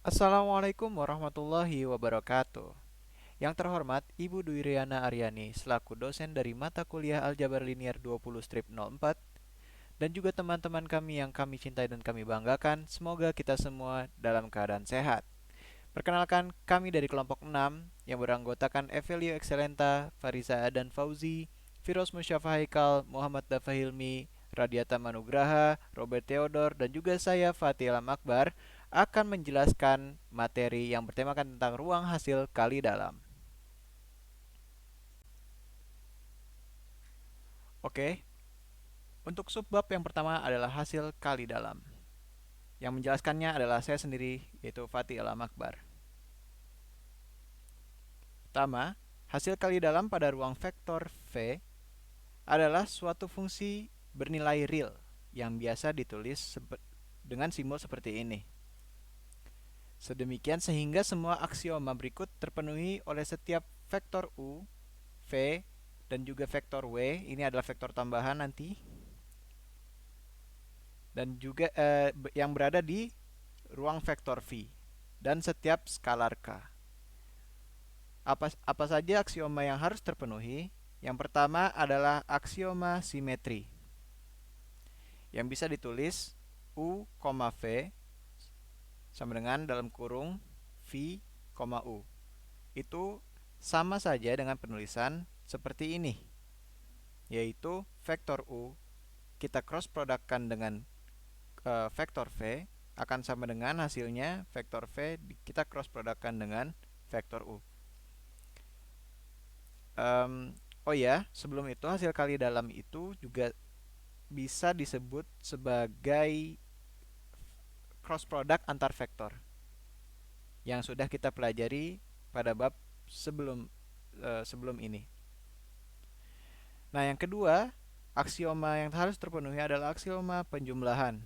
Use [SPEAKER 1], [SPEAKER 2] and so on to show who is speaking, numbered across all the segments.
[SPEAKER 1] Assalamualaikum warahmatullahi wabarakatuh. Yang terhormat Ibu Dwi Riana Aryani selaku dosen dari mata kuliah Aljabar Linier 20-04 dan juga teman-teman kami yang kami cintai dan kami banggakan, semoga kita semua dalam keadaan sehat. Perkenalkan, kami dari kelompok 6 yang beranggotakan Evelio Excelenta, Farisa dan Fauzi, Firoz Musyafa Haikal, Muhammad Dafa Hilmi, Radiata Manugraha, Robert Theodor, dan juga saya Fatih Alam Akbar akan menjelaskan materi yang bertemakan tentang ruang hasil kali dalam. Oke, untuk subbab yang pertama adalah hasil kali dalam. Yang menjelaskannya adalah saya sendiri, yaitu Fatih Alam Akbar. Pertama, hasil kali dalam pada ruang vektor V adalah suatu fungsi bernilai real yang biasa ditulis dengan simbol seperti ini. Sedemikian sehingga semua aksioma berikut terpenuhi oleh setiap vektor U, V, dan juga vektor W. Ini adalah vektor tambahan nanti. Dan juga yang berada di ruang vektor V. Dan setiap skalar K. Apa saja aksioma yang harus terpenuhi? Yang pertama adalah aksioma simetri, yang bisa ditulis U, V sama dengan dalam kurung V, U. Itu sama saja dengan penulisan seperti ini, yaitu vektor U kita cross produkkan dengan vektor V akan sama dengan hasilnya vektor V kita cross produkkan dengan vektor U. Oh ya, sebelum itu hasil kali dalam itu juga bisa disebut sebagai cross product antar vektor yang sudah kita pelajari pada bab sebelum ini. Nah, yang kedua, aksioma yang harus terpenuhi adalah aksioma penjumlahan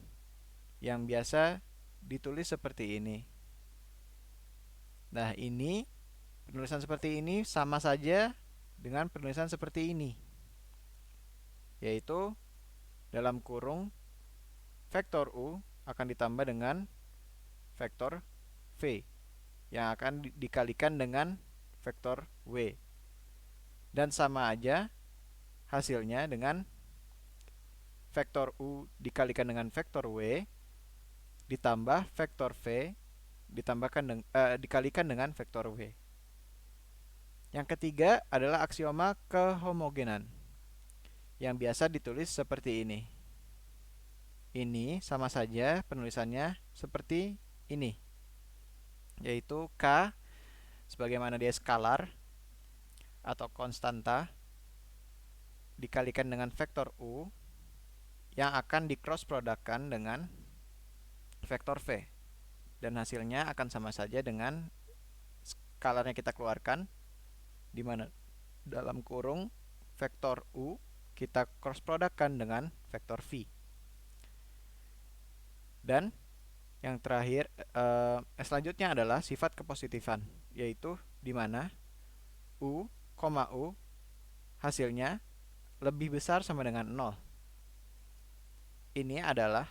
[SPEAKER 1] yang biasa ditulis seperti ini. Nah, ini penulisan seperti ini sama saja dengan penulisan seperti ini, yaitu dalam kurung vektor U akan ditambah dengan vektor V yang akan dikalikan dengan vektor W, dan sama aja hasilnya dengan vektor U dikalikan dengan vektor W ditambah vektor V dikalikan dengan vektor W. Yang ketiga adalah aksioma kehomogenan yang biasa ditulis seperti ini. Ini sama saja penulisannya seperti ini, yaitu K sebagaimana dia skalar atau konstanta dikalikan dengan vektor U yang akan di-cross produkkan dengan vektor V, dan hasilnya akan sama saja dengan skalarnya kita keluarkan, di mana dalam kurung vektor U kita cross produkkan dengan vektor V. Dan yang terakhir selanjutnya adalah sifat kepositifan, yaitu di mana U, U hasilnya lebih besar sama dengan 0. Ini adalah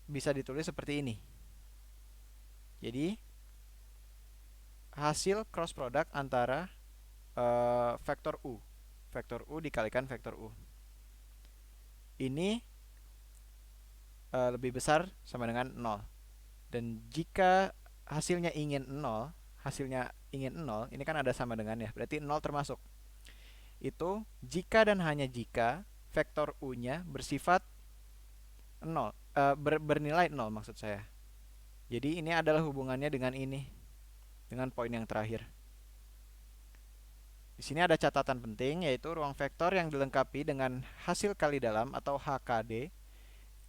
[SPEAKER 1] bisa ditulis seperti ini. Jadi hasil cross product antara vektor U dikalikan vektor U ini lebih besar sama dengan 0. Dan jika hasilnya ingin 0, ini kan ada sama dengan ya, berarti 0 termasuk. Itu jika dan hanya jika vektor U-nya bersifat 0, bernilai 0 maksud saya. Jadi ini adalah hubungannya dengan ini, dengan poin yang terakhir. Di sini ada catatan penting, yaitu ruang vektor yang dilengkapi dengan hasil kali dalam atau HKD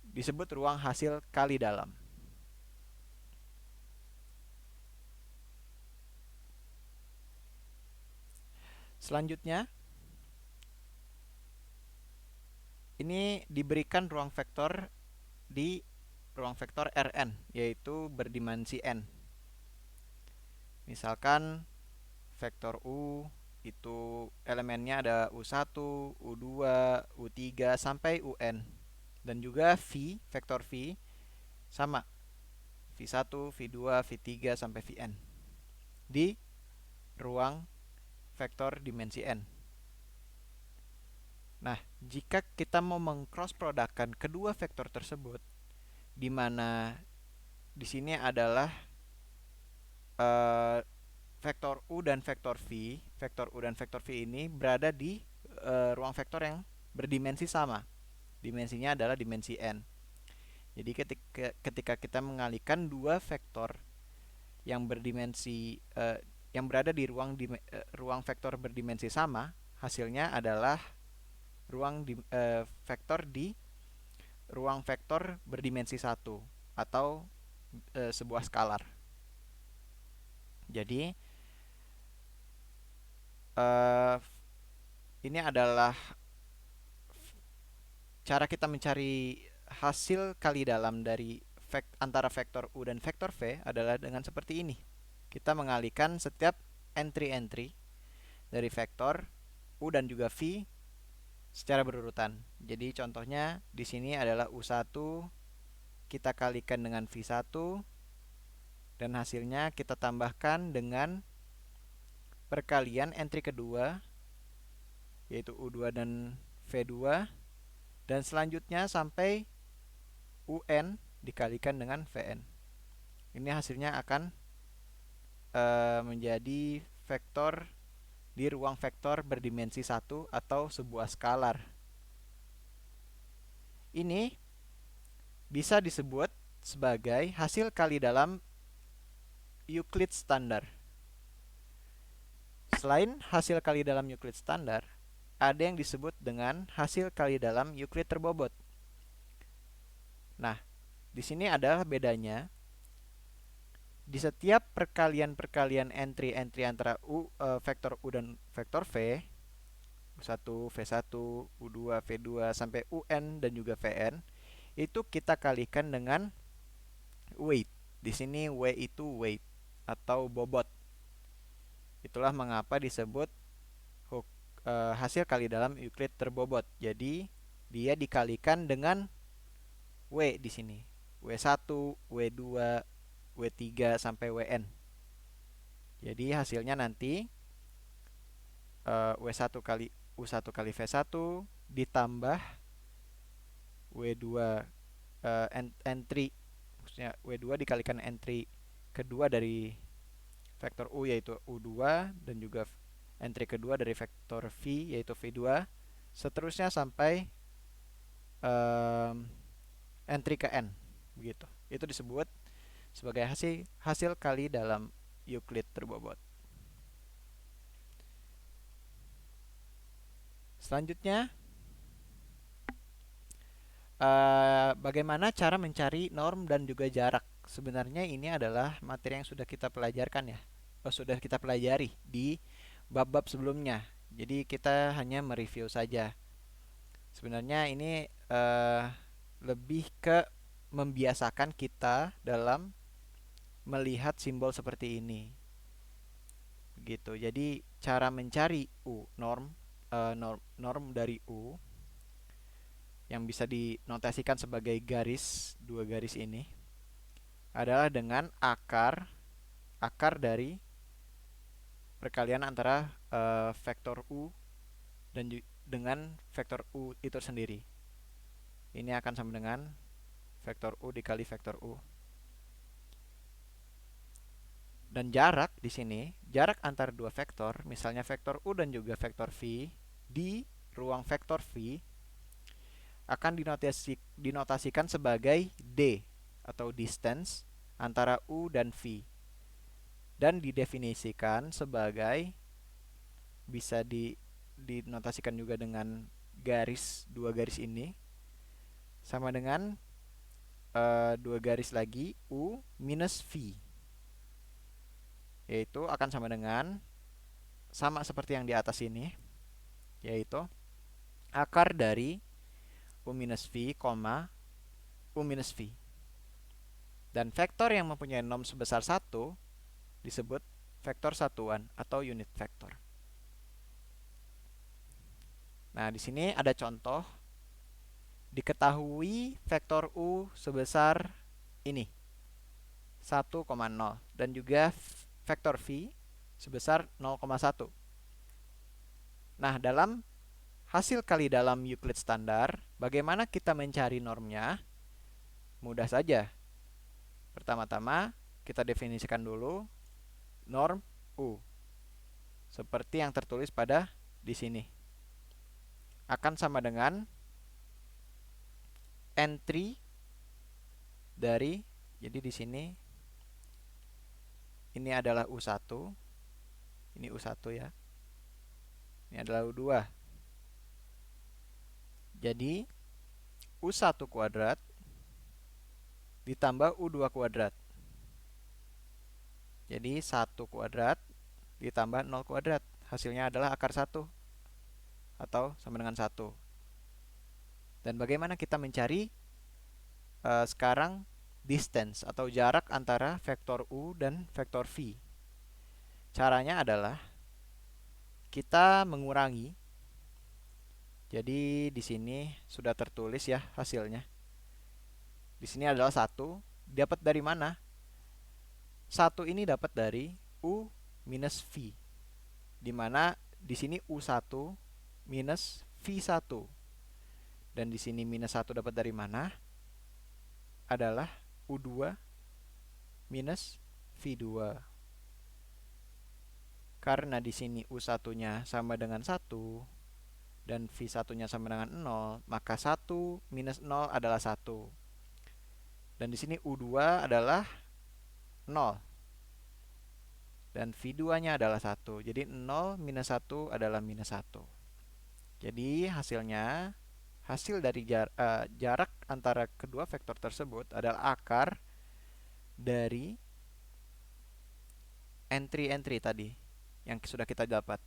[SPEAKER 1] disebut ruang hasil kali dalam. Selanjutnya, ini diberikan ruang vektor di ruang vektor Rn, yaitu berdimensi n. Misalkan vektor U itu elemennya ada U1, U2, U3 sampai UN. Dan juga V, vektor V sama V1, V2, V3 sampai Vn di ruang vektor dimensi n. Nah, jika kita mau mengcross produkkan kedua vektor tersebut, di mana di sini adalah vektor U dan vektor V. Vektor U dan vektor V ini berada di ruang vektor yang berdimensi sama. Dimensinya adalah dimensi n. Jadi ketika kita mengalihkan dua vektor yang berdimensi yang berada di ruang vektor berdimensi sama, hasilnya adalah vektor di ruang vektor berdimensi 1 atau sebuah skalar. Jadi ini adalah cara kita mencari hasil kali dalam dari antara vektor U dan vektor V adalah dengan seperti ini. Kita mengalihkan setiap entry-entry dari vektor U dan juga V secara berurutan. Jadi contohnya di sini adalah U1 kita kalikan dengan V1 dan hasilnya kita tambahkan dengan perkalian entry kedua yaitu U2 dan V2 dan selanjutnya sampai UN dikalikan dengan Vn. Ini hasilnya akan menjadi vektor di ruang vektor berdimensi 1 atau sebuah skalar. Ini bisa disebut sebagai hasil kali dalam Euclid standar. Selain hasil kali dalam Euclid standar, ada yang disebut dengan hasil kali dalam Euclid terbobot. Nah, di sini adalah bedanya. Di setiap perkalian-perkalian entry antara vektor U dan vektor V, U1, V1, U2, V2 sampai UN dan juga Vn, itu kita kalikan dengan weight. Di sini W itu weight atau bobot. Itulah mengapa disebut hasil kali dalam Euclid terbobot. Jadi dia dikalikan dengan W di sini. W1, W2, W3 sampai Wn. Jadi hasilnya nanti W1 kali U1 kali V1 ditambah W2 entry, maksudnya W2 dikalikan entry kedua dari vektor U yaitu U2 dan juga entry kedua dari vektor V yaitu V2, seterusnya sampai entry ke n, begitu. Itu disebut sebagai hasil kali dalam Euclid terbobot. Selanjutnya, bagaimana cara mencari norm dan juga jarak? Sebenarnya ini adalah materi yang sudah kita pelajarkan ya, sudah kita pelajari di bab-bab sebelumnya. Jadi kita hanya mereview saja. Sebenarnya ini lebih ke membiasakan kita dalam melihat simbol seperti ini. Begitu. Jadi cara mencari norm dari U yang bisa dinotasikan sebagai dua garis ini adalah dengan akar dari perkalian antara vektor U dan dengan vektor U itu sendiri. Ini akan sama dengan vektor U dikali vektor U. Dan jarak di sini, jarak antar dua vektor, misalnya vektor U dan juga vektor V di ruang vektor V akan dinotasikan sebagai D atau distance antara U dan V. Dan didefinisikan sebagai, bisa dinotasikan juga dengan dua garis ini sama dengan dua garis lagi U minus V, yaitu akan sama seperti yang di atas ini, yaitu akar dari U minus V, U minus V. Dan vektor yang mempunyai norm sebesar 1 disebut vektor satuan atau unit vektor. Nah, di sini ada contoh. Diketahui vektor U sebesar ini. 1,0 dan juga vektor V sebesar 0,1. Nah, dalam hasil kali dalam Euclid standar, bagaimana kita mencari normnya? Mudah saja. Pertama-tama, kita definisikan dulu norm U. Seperti yang tertulis pada di sini. Akan sama dengan entry dari, jadi di sini ini adalah U1. Ini U1 ya. Ini adalah U2. Jadi U1 kuadrat ditambah U2 kuadrat. Jadi 1 kuadrat ditambah 0 kuadrat. Hasilnya adalah akar 1 atau sama dengan 1. Dan bagaimana kita mencari sekarang distance atau jarak antara vektor U dan vektor V? Caranya adalah kita mengurangi. Jadi di sini sudah tertulis ya hasilnya. Di sini adalah 1. Dapat dari mana? 1 ini dapat dari U minus V. Di mana di sini U1 minus V1. Dan di sini minus 1 dapat dari mana? Adalah U2 minus V2. Karena di sini U1-nya sama dengan 1 dan V1-nya sama dengan 0, maka 1 minus 0 adalah 1. Dan di sini U2 adalah 0. Dan V2-nya adalah 1. Jadi 0 minus 1 adalah minus 1. Jadi hasilnya, hasil dari jarak antara kedua vektor tersebut adalah akar dari entry-entry tadi yang sudah kita dapat.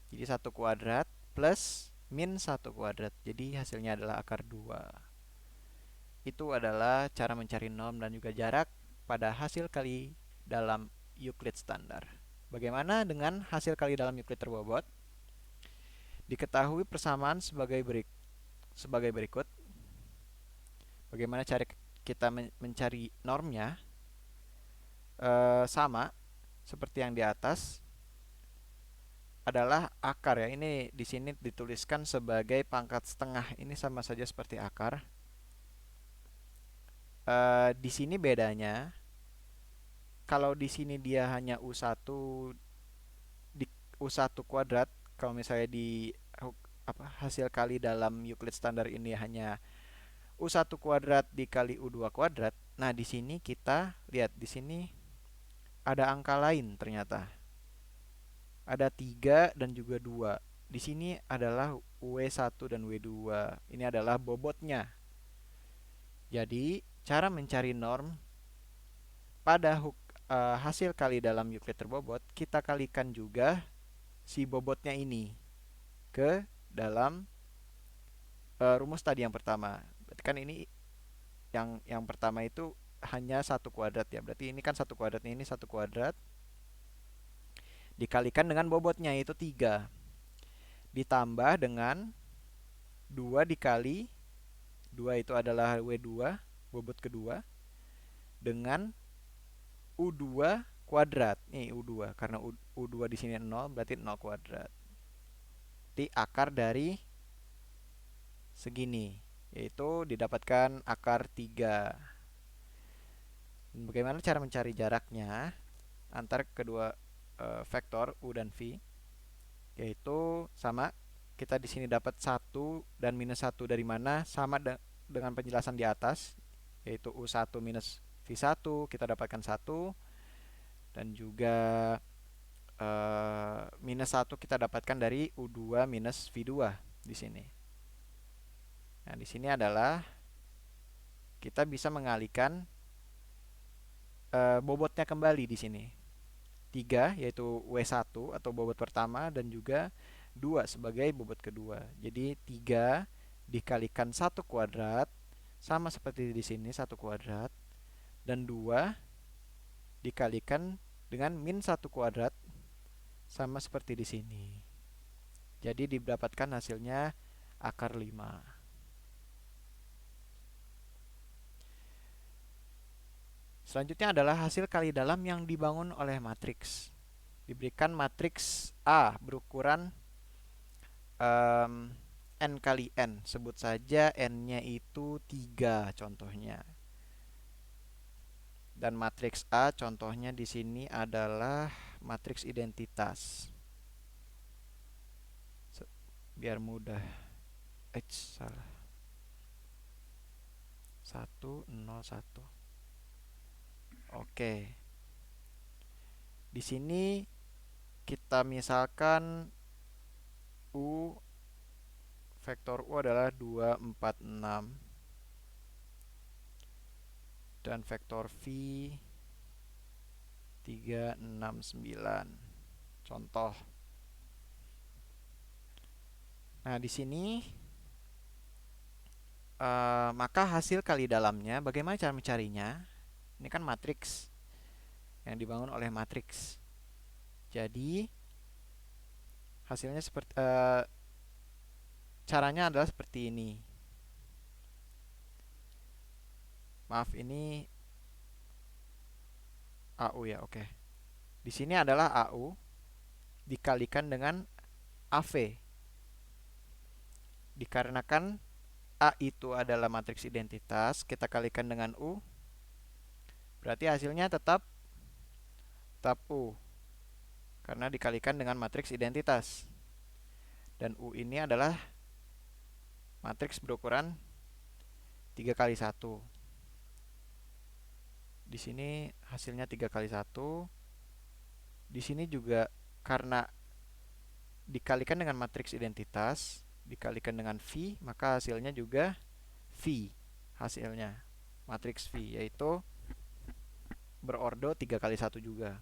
[SPEAKER 1] Jadi 1 kuadrat plus min 1 kuadrat. Jadi hasilnya adalah akar 2. Itu adalah cara mencari norm dan juga jarak pada hasil kali dalam Euclid standar. Bagaimana dengan hasil kali dalam Euclid terbobot? Diketahui persamaan sebagai berikut. Bagaimana cara kita mencari normnya? Sama seperti yang di atas, adalah akar ya. Ini di sini dituliskan sebagai pangkat setengah. Ini sama saja seperti akar. Di sini bedanya, kalau di sini dia hanya U1 di U1 kuadrat, kalau misalnya di hasil kali dalam Euclid standar ini hanya U1 kuadrat dikali U2 kuadrat. Nah, di sini kita lihat di sini ada angka lain ternyata. Ada 3 dan juga 2. Di sini adalah W1 dan W2. Ini adalah bobotnya. Jadi, cara mencari norm pada hasil kali dalam Euclid terbobot, kita kalikan juga si bobotnya ini ke dalam rumus tadi yang pertama. Berarti kan ini yang pertama itu hanya 1 kuadrat ya. Berarti ini kan 1 kuadrat, ini 1 kuadrat dikalikan dengan bobotnya yaitu 3. Ditambah dengan 2 dikali 2 itu adalah W2, bobot kedua, dengan U2 kuadrat. Nih U2, karena U2 di sini 0, berarti 0 kuadrat. Jadi akar dari segini, yaitu didapatkan akar 3. Bagaimana cara mencari jaraknya antara kedua vektor U dan V? Yaitu sama, kita di sini dapat 1 dan minus 1 dari mana? Sama dengan penjelasan di atas, yaitu U1 minus V1, kita dapatkan 1. Dan juga minus 1 kita dapatkan dari U2 minus V2 di sini. Nah, di sini adalah kita bisa mengalihkan bobotnya kembali di sini. 3 yaitu W1 atau bobot pertama dan juga 2 sebagai bobot kedua. Jadi 3 dikalikan 1 kuadrat sama seperti di sini 1 kuadrat, dan 2 dikalikan dengan min 1 kuadrat sama seperti di sini. Jadi didapatkan hasilnya akar 5. Selanjutnya adalah hasil kali dalam yang dibangun oleh matriks. Diberikan matriks A berukuran n kali n. Sebut saja n-nya itu 3 contohnya. Dan matriks A contohnya di sini adalah matriks identitas. Biar mudah. Salah. 1, 0, 1. Oke. Di sini kita misalkan U, vektor U adalah 2, 4, 6. Dan vektor V 3, 6, 9. Contoh. Nah, di sini maka hasil kali dalamnya, bagaimana cara mencarinya? Ini kan matriks yang dibangun oleh matriks. Jadi hasilnya seperti caranya adalah seperti ini. Maaf, ini AU ya, oke. Di sini adalah AU dikalikan dengan AV. Dikarenakan A itu adalah matriks identitas, kita kalikan dengan U, berarti hasilnya tetap U, karena dikalikan dengan matriks identitas. Dan U ini adalah matriks berukuran 3 kali 1. Di sini hasilnya 3 kali 1. Di sini juga karena dikalikan dengan matriks identitas, dikalikan dengan V, maka hasilnya juga V. Hasilnya matriks V, yaitu berordo 3 kali 1 juga.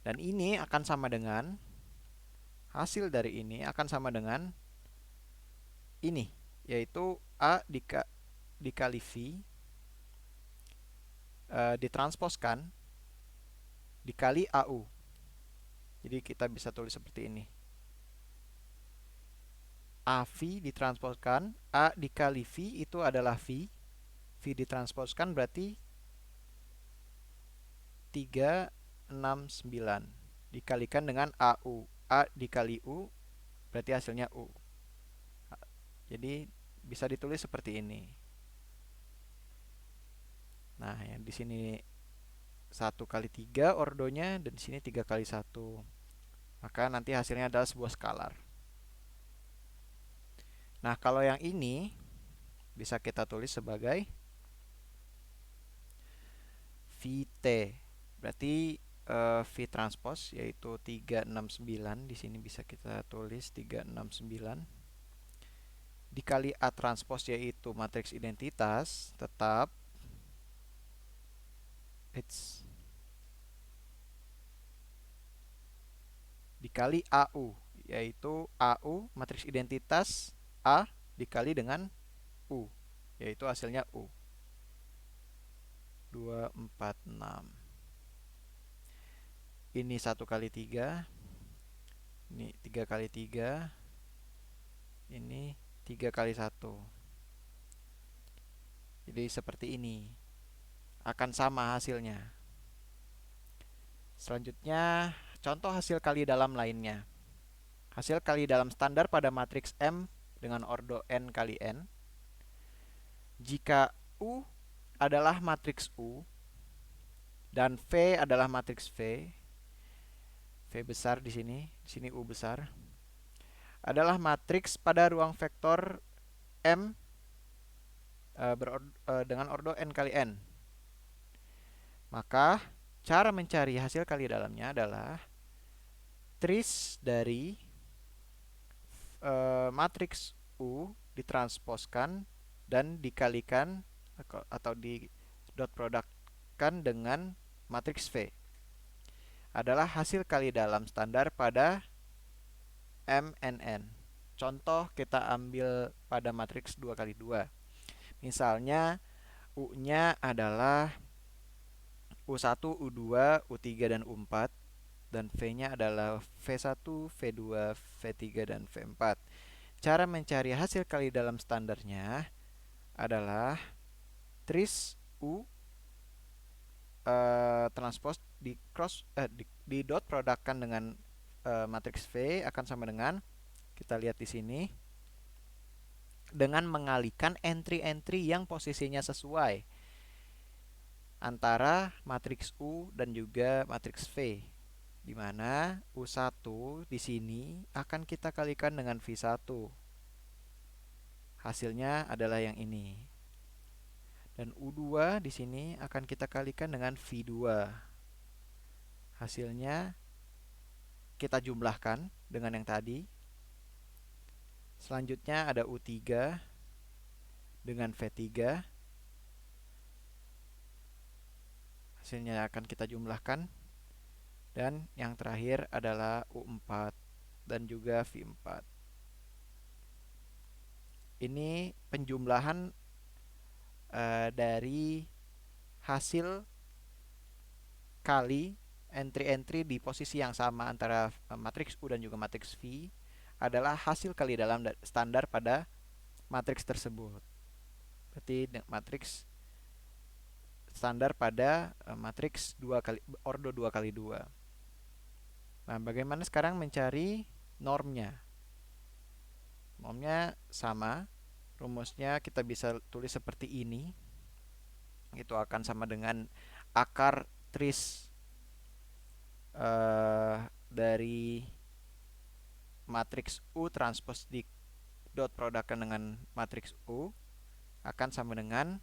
[SPEAKER 1] Dan ini akan sama dengan, hasil dari ini akan sama dengan ini, yaitu A dikali V ditransposkan dikali AU. Jadi kita bisa tulis seperti ini. AV ditransposkan, A dikali V itu adalah V. V ditransposkan berarti 3, 6, 9. Dikalikan dengan AU. A dikali U berarti hasilnya U. Jadi bisa ditulis seperti ini. Nah, yang di sini 1 kali 3 ordonya, dan di sini 3 kali 1. Maka nanti hasilnya adalah sebuah skalar. Nah, kalau yang ini bisa kita tulis sebagai VT. Berarti V transpose yaitu 369. Di sini bisa kita tulis 369 dikali A transpose yaitu matriks identitas, tetap dikali AU, yaitu AU matriks identitas A dikali dengan U, yaitu hasilnya U. 2, 4, 6. Ini 1 kali 3. Ini 3 kali 3. Ini 3 kali 1. Jadi seperti ini. Akan sama hasilnya. Selanjutnya, contoh hasil kali dalam lainnya. Hasil kali dalam standar pada matriks M dengan ordo n kali n. Jika U adalah matriks U dan V adalah matriks V, V besar di sini U besar, adalah matriks pada ruang vektor M dengan ordo n kali n. Maka cara mencari hasil kali dalamnya adalah tris dari matriks U ditransposkan dan dikalikan atau di dot produkkan dengan matriks V adalah hasil kali dalam standar pada MNN. Contoh kita ambil pada matriks 2 kali 2. Misalnya U-nya adalah U1, U2, U3, dan U4. Dan V-nya adalah V1, V2, V3, dan V4. Cara mencari hasil kali dalam standarnya adalah tris U transpose di dot produkkan dengan matriks V akan sama dengan, kita lihat di sini, dengan mengalihkan entry-entry yang posisinya sesuai antara matriks U dan juga matriks V, di mana U1 di sini akan kita kalikan dengan V1. Hasilnya adalah yang ini. Dan U2 di sini akan kita kalikan dengan V2. Hasilnya kita jumlahkan dengan yang tadi. Selanjutnya ada U3 dengan V3. Hasilnya akan kita jumlahkan. Dan yang terakhir adalah U4 dan juga V4. Ini penjumlahan dari hasil kali entry-entry di posisi yang sama antara matriks U dan juga matriks V adalah hasil kali dalam standar pada matriks tersebut. Berarti matriks standar pada matriks ordo 2 kali 2. Nah, bagaimana sekarang mencari normnya? Normnya sama. Rumusnya kita bisa tulis seperti ini. Itu akan sama dengan akar tris dari matriks U transpose di dot produkkan dengan matriks U akan sama dengan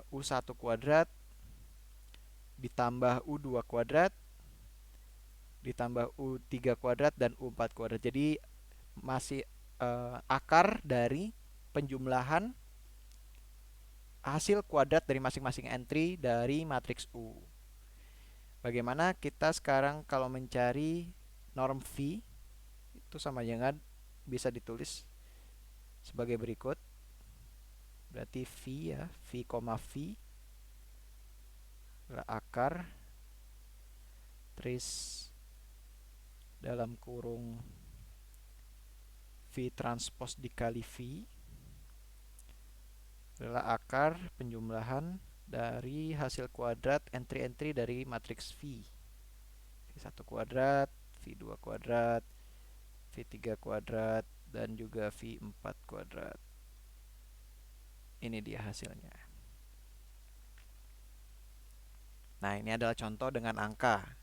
[SPEAKER 1] U1 kuadrat ditambah U2 kuadrat ditambah U3 kuadrat dan U4 kuadrat. Jadi masih akar dari penjumlahan hasil kuadrat dari masing-masing entry dari matriks U. Bagaimana kita sekarang kalau mencari norm V? Itu sama dengan bisa ditulis sebagai berikut. Berarti V ya, V, V adalah akar tris dalam kurung V transpose dikali V adalah akar penjumlahan dari hasil kuadrat entry-entry dari matriks V. V1 kuadrat, V2 kuadrat, V3 kuadrat, dan juga V4 kuadrat. Ini dia hasilnya. Nah, ini adalah contoh dengan angka.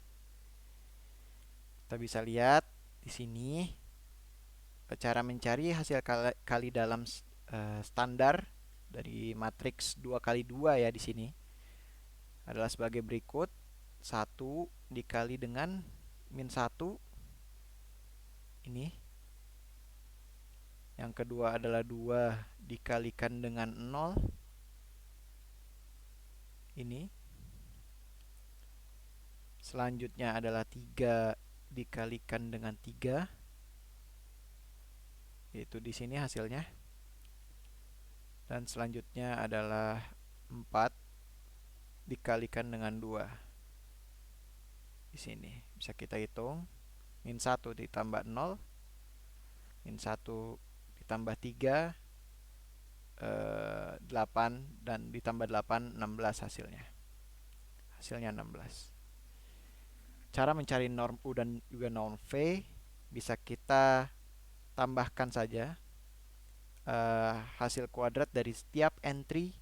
[SPEAKER 1] Kita bisa lihat di sini cara mencari hasil kali dalam standar dari matriks 2 kali 2 ya di sini adalah sebagai berikut. 1 dikali dengan min 1 ini. Yang kedua adalah 2 dikalikan dengan 0 ini. Selanjutnya adalah 3 dikalikan dengan 3. Itu di sini hasilnya. Dan selanjutnya adalah 4 dikalikan dengan 2. Di sini bisa kita hitung. Min 1 ditambah 0. Min 1 ditambah 3. 8 dan ditambah 8, 16 hasilnya. Hasilnya 16. Cara mencari norm U dan juga norm V bisa kita tambahkan saja hasil kuadrat dari setiap entry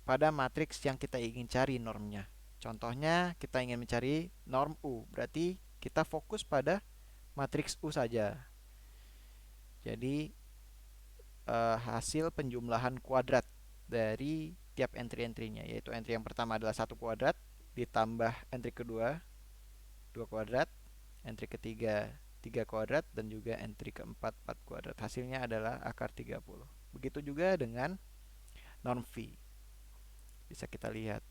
[SPEAKER 1] pada matriks yang kita ingin cari normnya. Contohnya kita ingin mencari norm U, berarti kita fokus pada matriks U saja. Jadi hasil penjumlahan kuadrat dari tiap entry-entrynya, yaitu entry yang pertama adalah 1 kuadrat ditambah entry kedua 2 kuadrat, entry ketiga 3 kuadrat, dan juga entry keempat 4 kuadrat. Hasilnya adalah akar 30. Begitu juga dengan norm V. Bisa kita lihat.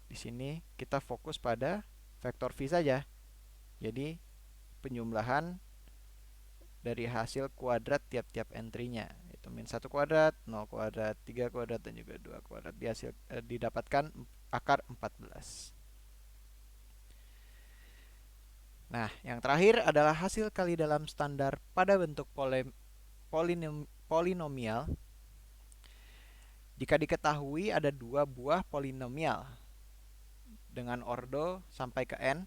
[SPEAKER 1] Di sini kita fokus pada vektor V saja. Jadi penjumlahan dari hasil kuadrat tiap-tiap entry-nya. Itu min 1 kuadrat, 0 kuadrat, 3 kuadrat, dan juga 2 kuadrat. Didapatkan akar 14. Nah, yang terakhir adalah hasil kali dalam standar pada bentuk polinomial. Jika diketahui ada dua buah polinomial dengan ordo sampai ke n,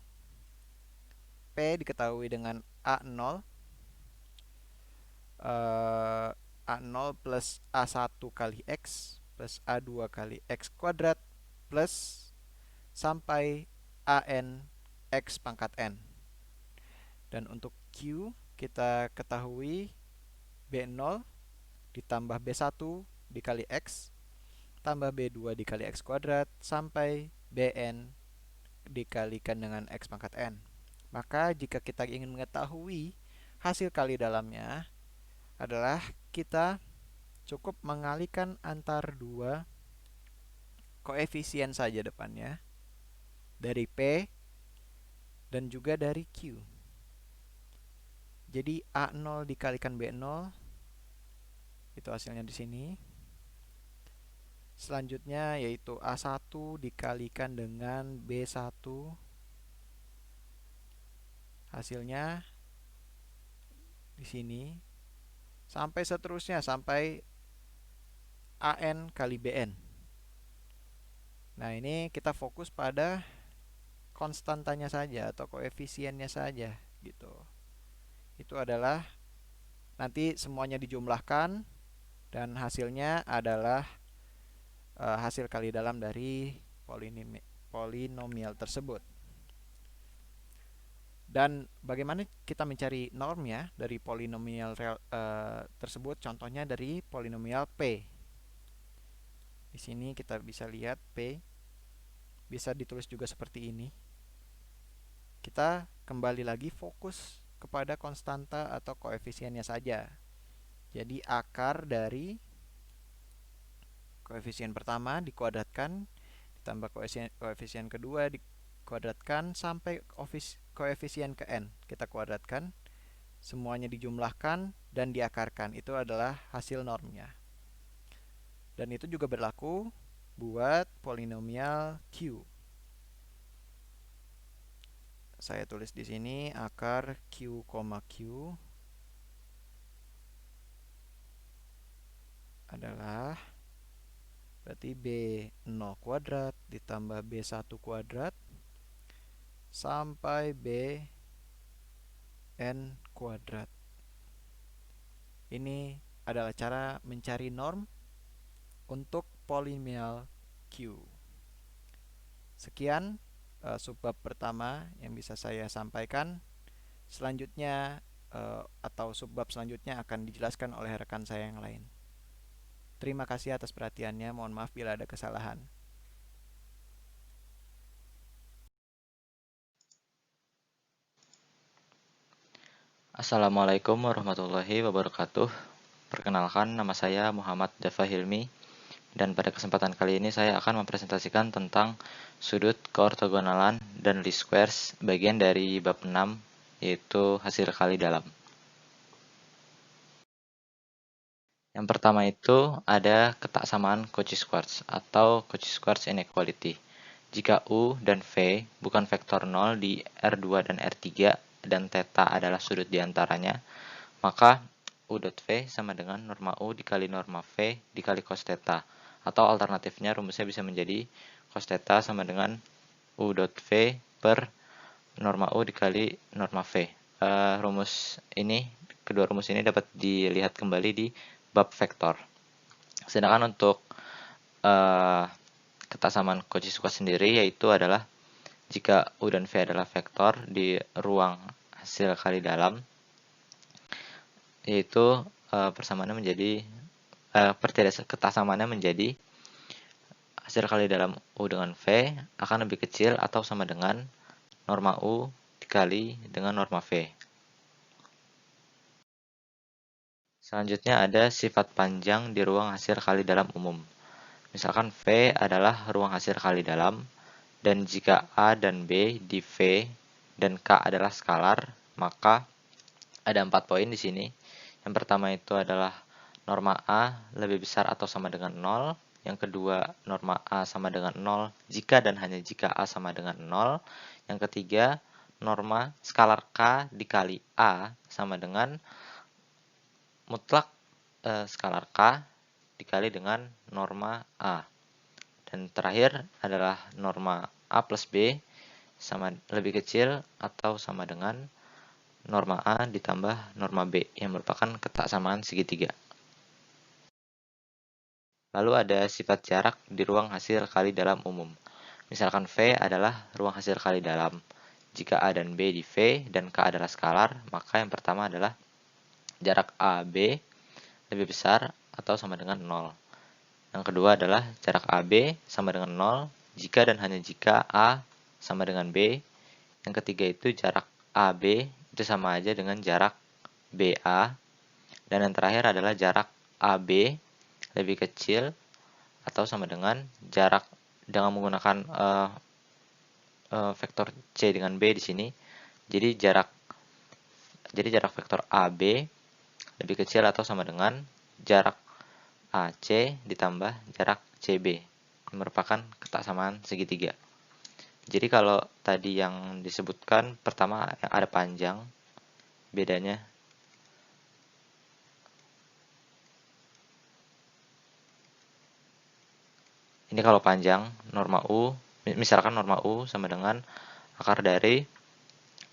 [SPEAKER 1] P diketahui dengan A0, A0 plus A1 kali X plus A2 kali X kuadrat plus sampai AN X pangkat N. Dan untuk Q kita ketahui B0 ditambah B1 dikali X tambah B2 dikali X kuadrat sampai Bn dikalikan dengan X pangkat N. Maka jika kita ingin mengetahui hasil kali dalamnya adalah kita cukup mengalihkan antar dua koefisien saja depannya dari P dan juga dari Q. Jadi A0 dikalikan B0 itu hasilnya di sini. Selanjutnya yaitu A1 dikalikan dengan B1 hasilnya di sini sampai seterusnya sampai AN kali BN. Nah, ini kita fokus pada konstantanya saja atau koefisiennya saja gitu. Itu adalah nanti semuanya dijumlahkan dan hasilnya adalah hasil kali dalam dari polinomial tersebut. Dan bagaimana kita mencari normnya dari polinomial tersebut? Contohnya dari polinomial P. Di sini kita bisa lihat P bisa ditulis juga seperti ini. Kita kembali lagi fokus kepada konstanta atau koefisiennya saja. Jadi akar dari koefisien pertama dikuadratkan ditambah koefisien kedua dikuadratkan sampai koefisien ke n kita kuadratkan, semuanya dijumlahkan dan diakarkan. Itu adalah hasil normnya. Dan itu juga berlaku buat polinomial Q. Saya tulis di sini akar Q, Q adalah berarti B0 kuadrat ditambah B1 kuadrat sampai Bn kuadrat. Ini adalah cara mencari norm untuk polinomial Q. Sekian subbab pertama yang bisa saya sampaikan. Selanjutnya atau subbab selanjutnya akan dijelaskan oleh rekan saya yang lain. Terima kasih atas perhatiannya. Mohon maaf bila ada kesalahan.
[SPEAKER 2] Assalamualaikum warahmatullahi wabarakatuh. Perkenalkan, nama saya Muhammad Dafa Hilmi, dan pada kesempatan kali ini saya akan mempresentasikan tentang sudut keortogonalan dan least squares bagian dari bab 6, yaitu hasil kali dalam. Yang pertama itu ada ketaksamaan Cauchy-Schwarz atau Cauchy-Schwarz inequality. Jika U dan V bukan vektor 0 di R2 dan R3 dan theta adalah sudut diantaranya, maka U dot V sama dengan norma U dikali norma V dikali cos theta. Atau alternatifnya rumusnya bisa menjadi cos theta sama dengan U dot V per norma U dikali norma V. Kedua rumus ini dapat dilihat kembali di bab vektor. Sedangkan untuk ketaksamaan Cauchy-Schwarz sendiri yaitu adalah jika U dan V adalah vektor di ruang hasil kali dalam, yaitu persamaannya menjadi ketaksamaannya menjadi hasil kali dalam U dengan V akan lebih kecil atau sama dengan norma U dikali dengan norma V. Selanjutnya ada sifat panjang di ruang hasil kali dalam umum. Misalkan V adalah ruang hasil kali dalam, dan jika A dan B di V dan K adalah skalar, maka ada 4 poin di sini. Yang pertama itu adalah norma A lebih besar atau sama dengan 0. Yang kedua, norma A sama dengan 0 jika dan hanya jika A sama dengan 0. Yang ketiga, norma skalar K dikali A sama dengan mutlak skalar K dikali dengan norma A. Dan terakhir adalah norma A plus B sama lebih kecil atau sama dengan norma A ditambah norma B yang merupakan ketaksamaan segitiga. Lalu ada sifat jarak di ruang hasil kali dalam umum. Misalkan V adalah ruang hasil kali dalam. Jika A dan B di V dan K adalah skalar, maka yang pertama adalah jarak AB lebih besar atau sama dengan 0. Yang kedua adalah jarak AB sama dengan 0 jika dan hanya jika A sama dengan B. Yang ketiga itu jarak AB itu sama aja dengan jarak BA. Dan yang terakhir adalah jarak AB lebih kecil atau sama dengan jarak dengan menggunakan vektor C dengan B di sini. Jadi jarak vektor AB lebih kecil atau sama dengan jarak AC ditambah jarak CB yang merupakan ketaksamaan segitiga. Jadi kalau tadi yang disebutkan pertama yang ada panjang, bedanya ini kalau panjang norma U, misalkan norma U sama dengan akar dari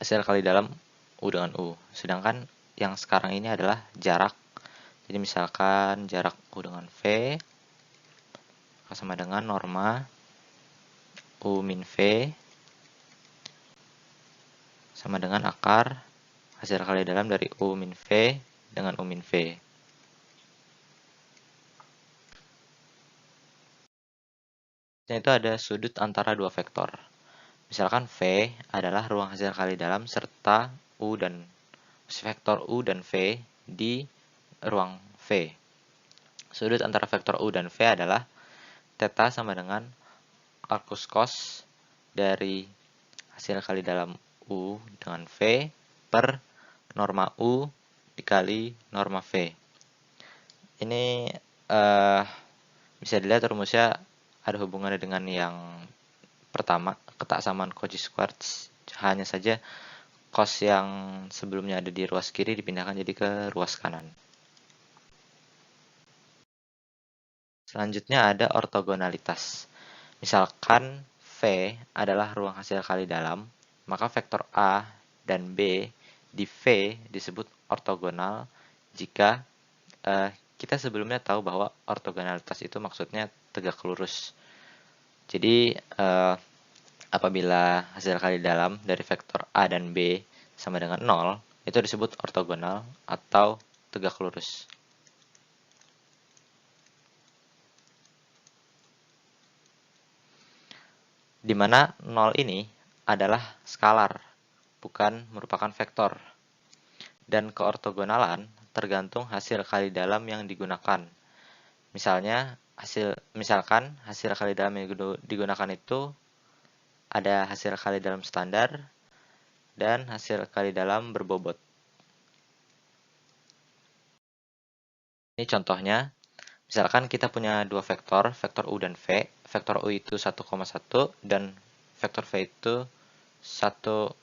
[SPEAKER 2] hasil kali dalam U dengan U. Sedangkan yang sekarang ini adalah jarak. Jadi misalkan jarak U dengan V sama dengan norma U min V sama dengan akar hasil kali dalam dari U min V dengan U min V. Dan itu ada sudut antara dua vektor. Misalkan V adalah ruang hasil kali dalam serta vektor U dan V di ruang V. Sudut antara vektor U dan V adalah theta sama dengan arcus cos dari hasil kali dalam U dengan V per norma U dikali norma V. Ini bisa dilihat rumusnya ada hubungannya dengan yang pertama, ketaksamaan Cauchy-Schwarz. Hanya saja cos yang sebelumnya ada di ruas kiri dipindahkan jadi ke ruas kanan. Selanjutnya ada ortogonalitas. Misalkan V adalah ruang hasil kali dalam, maka vektor A dan B di V disebut ortogonal jika kita sebelumnya tahu bahwa ortogonalitas itu maksudnya tegak lurus. Jadi apabila hasil kali dalam dari vektor A dan B sama dengan 0, itu disebut ortogonal atau tegak lurus. Di mana 0 ini adalah skalar, bukan merupakan vektor. Dan keortogonalan tergantung hasil kali dalam yang digunakan. Misalkan hasil kali dalam yang digunakan itu ada hasil kali dalam standar dan hasil kali dalam berbobot. Ini contohnya, misalkan kita punya dua vektor, vektor U dan V. Vektor U itu 1,1 dan vektor V itu 1,-1.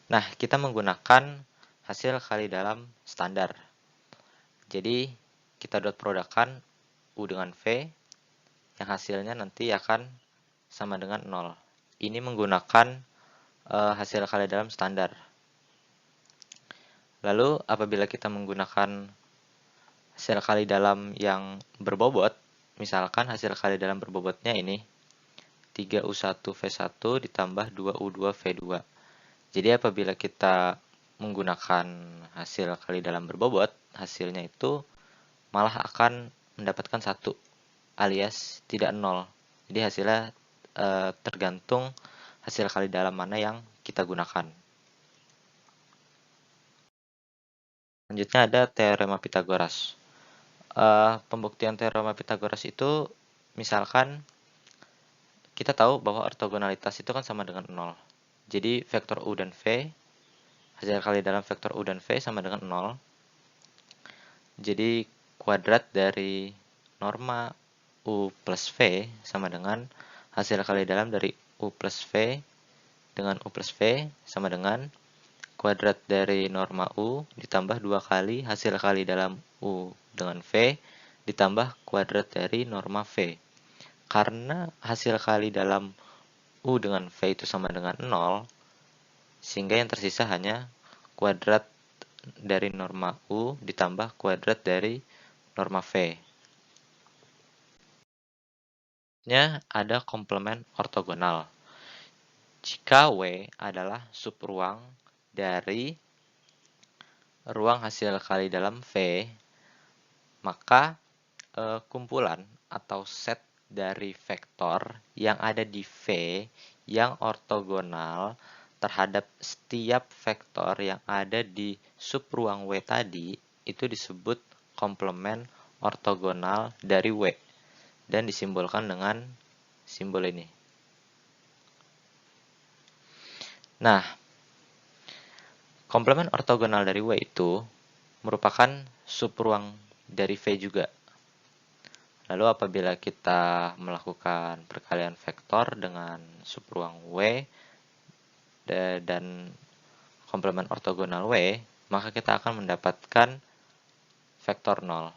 [SPEAKER 2] Nah, kita menggunakan hasil kali dalam standar. Jadi, kita dot produkkan U dengan V, yang hasilnya nanti akan sama dengan 0. Ini menggunakan hasil kali dalam standar. Lalu, apabila kita menggunakan hasil kali dalam yang berbobot, misalkan hasil kali dalam berbobotnya ini 3U1V1 ditambah 2U2V2. Jadi apabila kita menggunakan hasil kali dalam berbobot, hasilnya itu malah akan mendapatkan 1 alias tidak 0. Jadi hasilnya tergantung hasil kali dalam mana yang kita gunakan. Selanjutnya ada teorema Pythagoras. Pembuktian teorema Pythagoras itu misalkan kita tahu bahwa ortogonalitas itu kan sama dengan 0. Jadi vektor U dan V, hasil kali dalam vektor U dan V sama dengan 0. Jadi kuadrat dari norma U plus V sama dengan hasil kali dalam dari U plus V dengan U plus V sama dengan kuadrat dari norma U ditambah 2 kali hasil kali dalam U dengan V ditambah kuadrat dari norma V. Karena hasil kali dalam U dengan V itu sama dengan 0, sehingga yang tersisa hanya kuadrat dari norma U ditambah kuadrat dari norma V. Nya ada komplement ortogonal. Jika W adalah subruang dari ruang hasil kali dalam V, maka kumpulan atau set dari vektor yang ada di V yang ortogonal terhadap setiap vektor yang ada di subruang W tadi itu disebut komplement ortogonal dari W dan disimbolkan dengan simbol ini. Nah, komplement ortogonal dari W itu merupakan subruang dari V juga. Lalu apabila kita melakukan perkalian vektor dengan subruang W dan komplement ortogonal W, maka kita akan mendapatkan vektor 0.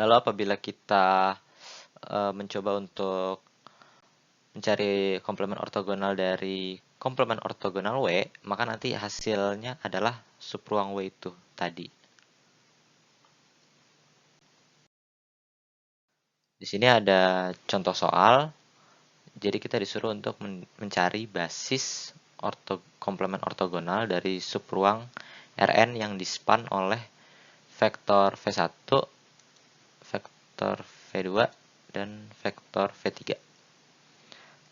[SPEAKER 2] Lalu apabila kita mencoba untuk mencari komplement ortogonal dari komplement ortogonal W, maka nanti hasilnya adalah subruang W itu tadi. Di sini ada contoh soal. Jadi kita disuruh untuk mencari basis komplement ortogonal dari subruang Rn yang dispan oleh vektor V1, vektor V2, dan vektor V3.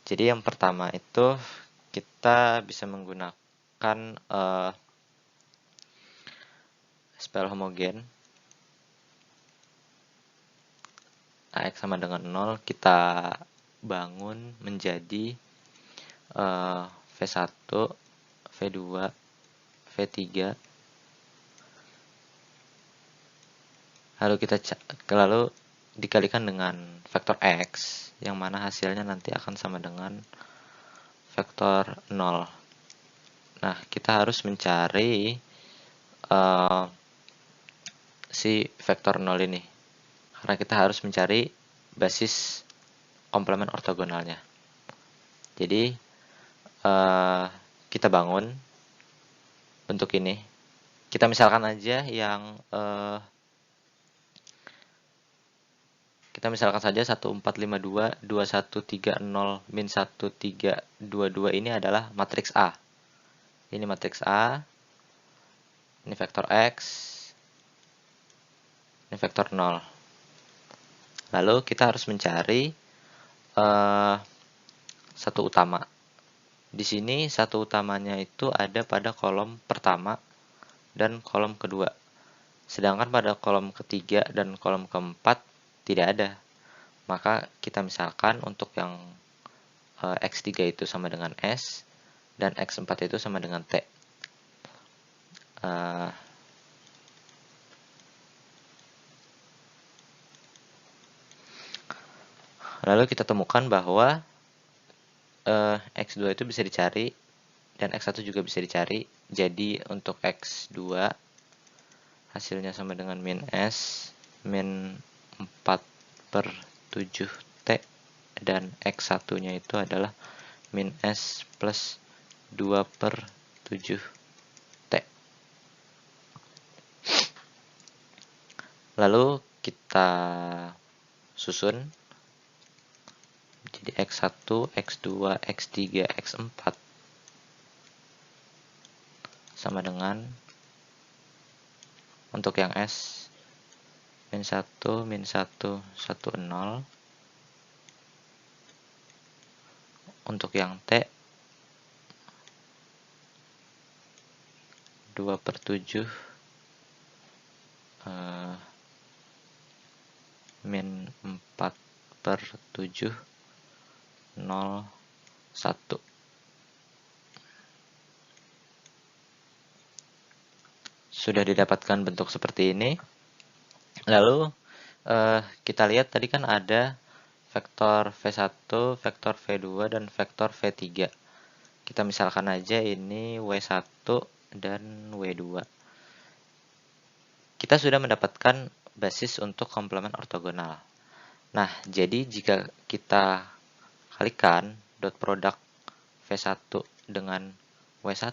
[SPEAKER 2] Jadi yang pertama itu kita bisa menggunakan spell homogen. AX sama dengan 0, kita bangun menjadi V1, V2, V3. Lalu dikalikan dengan vektor X, yang mana hasilnya nanti akan sama dengan vektor 0. Nah, kita harus mencari si vektor 0 ini. Karena kita harus mencari basis komplement ortogonalnya. Jadi, kita bangun bentuk ini. Kita misalkan aja yang kita misalkan saja 1452, 2130, min 1322 ini adalah matriks A. Ini matriks A, ini vektor X, ini vektor 0. Lalu kita harus mencari satu utama. Di sini satu utamanya itu ada pada kolom pertama dan kolom kedua. Sedangkan pada kolom ketiga dan kolom keempat tidak ada. Maka kita misalkan untuk yang X3 itu sama dengan S dan X4 itu sama dengan T. Lalu kita temukan bahwa X2 itu bisa dicari dan X1 juga bisa dicari. Jadi untuk X2 hasilnya sama dengan min S min 4/7T dan X1 nya itu adalah min S plus 2/7T. Lalu kita susun. Jadi X1, X2, X3, X4 sama dengan untuk yang S min 1, min 1, 1, 0. Untuk yang T 2/7 min 4/7 0, 1. Sudah didapatkan bentuk seperti ini. Lalu kita lihat tadi kan ada vektor V1, vektor V2, dan vektor V3. Kita misalkan aja ini W1 dan W2. Kita sudah mendapatkan basis untuk komplement ortogonal. Nah, jadi jika kita kalikan dot product V1 dengan W1,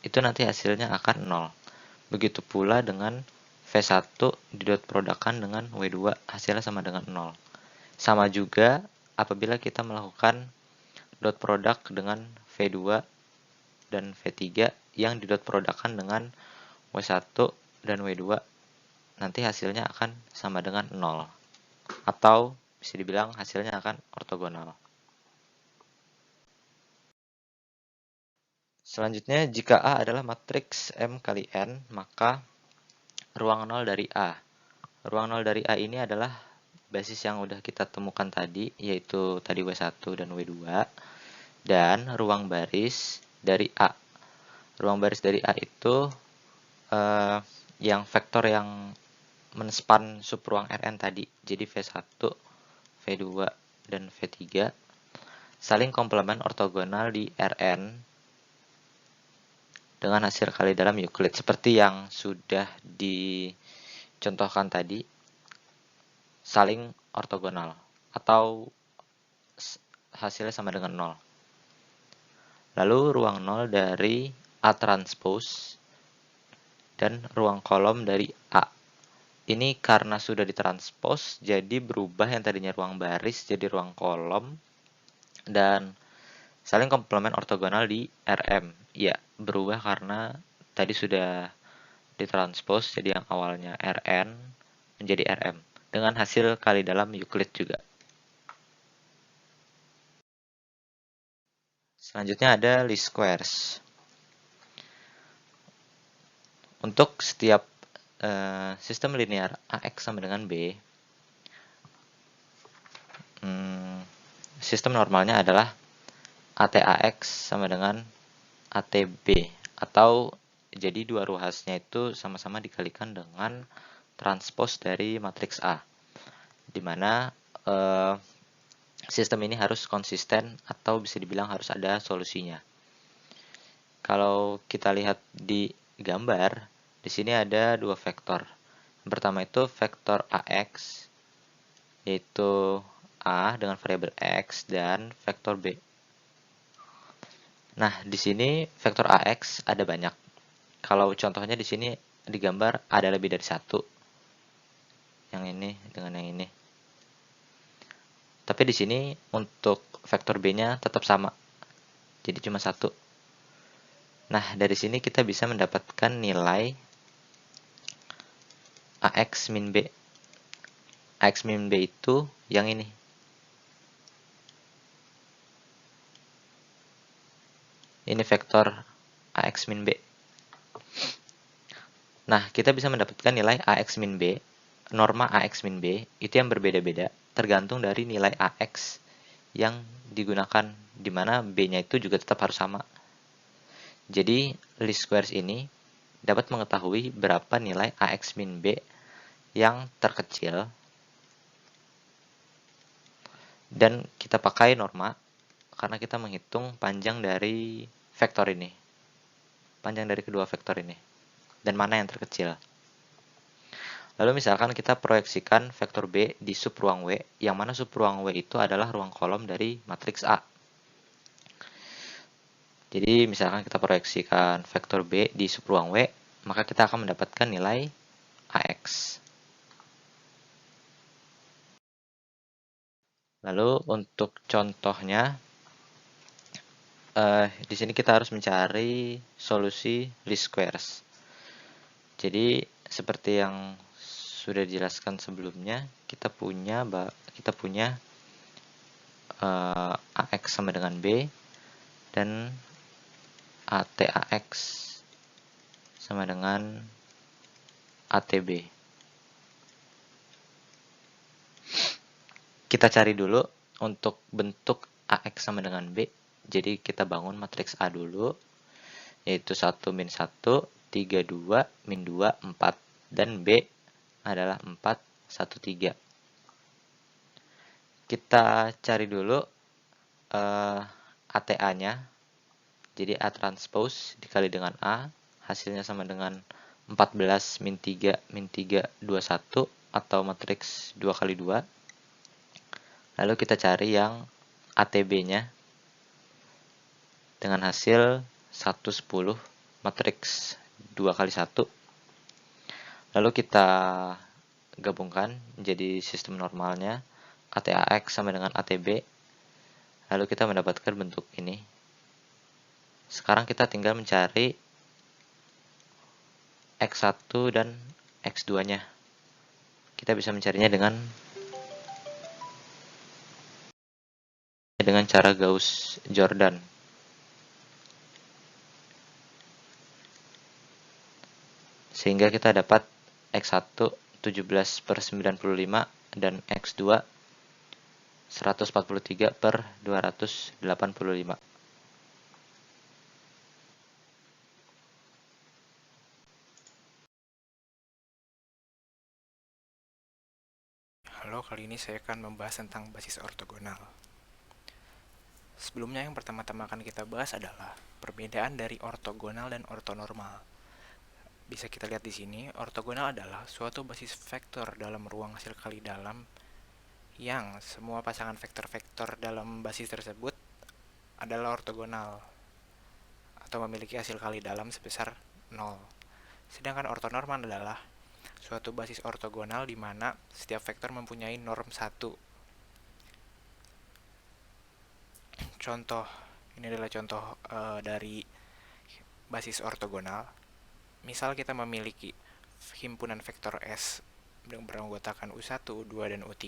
[SPEAKER 2] itu nanti hasilnya akan 0. Begitu pula dengan V1 di dot productkan dengan W2, hasilnya sama dengan 0. Sama juga apabila kita melakukan dot product dengan V2 dan V3 yang di dot productkan dengan W1 dan W2, nanti hasilnya akan sama dengan 0. Atau bisa dibilang hasilnya akan ortogonal. Selanjutnya, jika A adalah matriks M kali N, maka ruang 0 dari A. Ruang 0 dari A ini adalah basis yang udah kita temukan tadi, yaitu tadi W1 dan W2, dan ruang baris dari A. Ruang baris dari A itu yang vektor yang menspan subruang Rn tadi. Jadi V1, V2, dan V3 saling komplement ortogonal di Rn dengan hasil kali dalam Euclid. Seperti yang sudah dicontohkan tadi, saling ortogonal atau hasilnya sama dengan 0. Lalu ruang 0 dari A transpose dan ruang kolom dari A. Ini karena sudah ditranspos, jadi berubah yang tadinya ruang baris jadi ruang kolom, dan saling komplement ortogonal di Rm. Ya, berubah karena tadi sudah ditranspos, jadi yang awalnya Rn menjadi Rm. Dengan hasil kali dalam Euclid juga. Selanjutnya ada least squares. Untuk setiap sistem linear AX sama dengan B, sistem normalnya adalah ATAX sama dengan ATB, atau jadi dua ruasnya itu sama-sama dikalikan dengan transpos dari matriks A, di mana sistem ini harus konsisten atau bisa dibilang harus ada solusinya. Kalau kita lihat di gambar, di sini ada dua vektor. Yang pertama itu vektor AX, yaitu A dengan variabel X, dan vektor B. Nah, di sini vektor AX ada banyak. Kalau contohnya di sini di gambar ada lebih dari satu. Yang ini dengan yang ini. Tapi di sini untuk vektor B-nya tetap sama. Jadi cuma satu. Nah, dari sini kita bisa mendapatkan nilai AX min B. AX min B itu yang ini. Ini vektor AX min B. Nah, kita bisa mendapatkan nilai AX min B, norma AX min B, itu yang berbeda-beda, tergantung dari nilai AX yang digunakan, di mana B-nya itu juga tetap harus sama. Jadi, least squares ini dapat mengetahui berapa nilai AX min B yang terkecil, dan kita pakai norma karena kita menghitung panjang dari vektor ini, panjang dari kedua vektor ini, dan mana yang terkecil. Lalu misalkan kita proyeksikan vektor B di sub ruang W, yang mana sub ruang W itu adalah ruang kolom dari matriks A. Jadi misalkan kita proyeksikan vektor B di sub ruang W, maka kita akan mendapatkan nilai AX. Lalu untuk contohnya, di sini kita harus mencari solusi least squares. Jadi seperti yang sudah dijelaskan sebelumnya, kita punya AX sama dengan B, dan ATAX sama dengan ATB. Kita cari dulu untuk bentuk AX sama dengan B. Jadi kita bangun matriks A dulu, yaitu 1 min 1, 3, 2, min 2, 4. Dan B adalah 4, 1, 3. Kita cari dulu ATA-nya. Jadi A transpose dikali dengan A, hasilnya sama dengan 14 min 3 min 3 21 atau matriks 2 kali 2. Lalu kita cari yang ATB-nya dengan hasil 110 matriks 2 kali 1. Lalu kita gabungkan menjadi sistem normalnya. ATAX sama dengan ATB. Lalu kita mendapatkan bentuk ini. Sekarang kita tinggal mencari X1 dan X2-nya. Kita bisa mencarinya dengan cara Gauss-Jordan. Sehingga kita dapat X1 17/95 dan X2 143/285.
[SPEAKER 3] Halo, kali ini saya akan membahas tentang basis ortogonal. Sebelumnya yang pertama-tama akan kita bahas adalah perbedaan dari ortogonal dan ortonormal. Bisa kita lihat di sini, ortogonal adalah suatu basis vektor dalam ruang hasil kali dalam yang semua pasangan vektor-vektor dalam basis tersebut adalah ortogonal atau memiliki hasil kali dalam sebesar 0. Sedangkan ortonormal adalah suatu basis ortogonal di mana setiap vektor mempunyai norm 1. Contoh, ini adalah contoh dari basis ortogonal. Misal kita memiliki himpunan vektor S yang beranggotakan U1, U2, dan U3.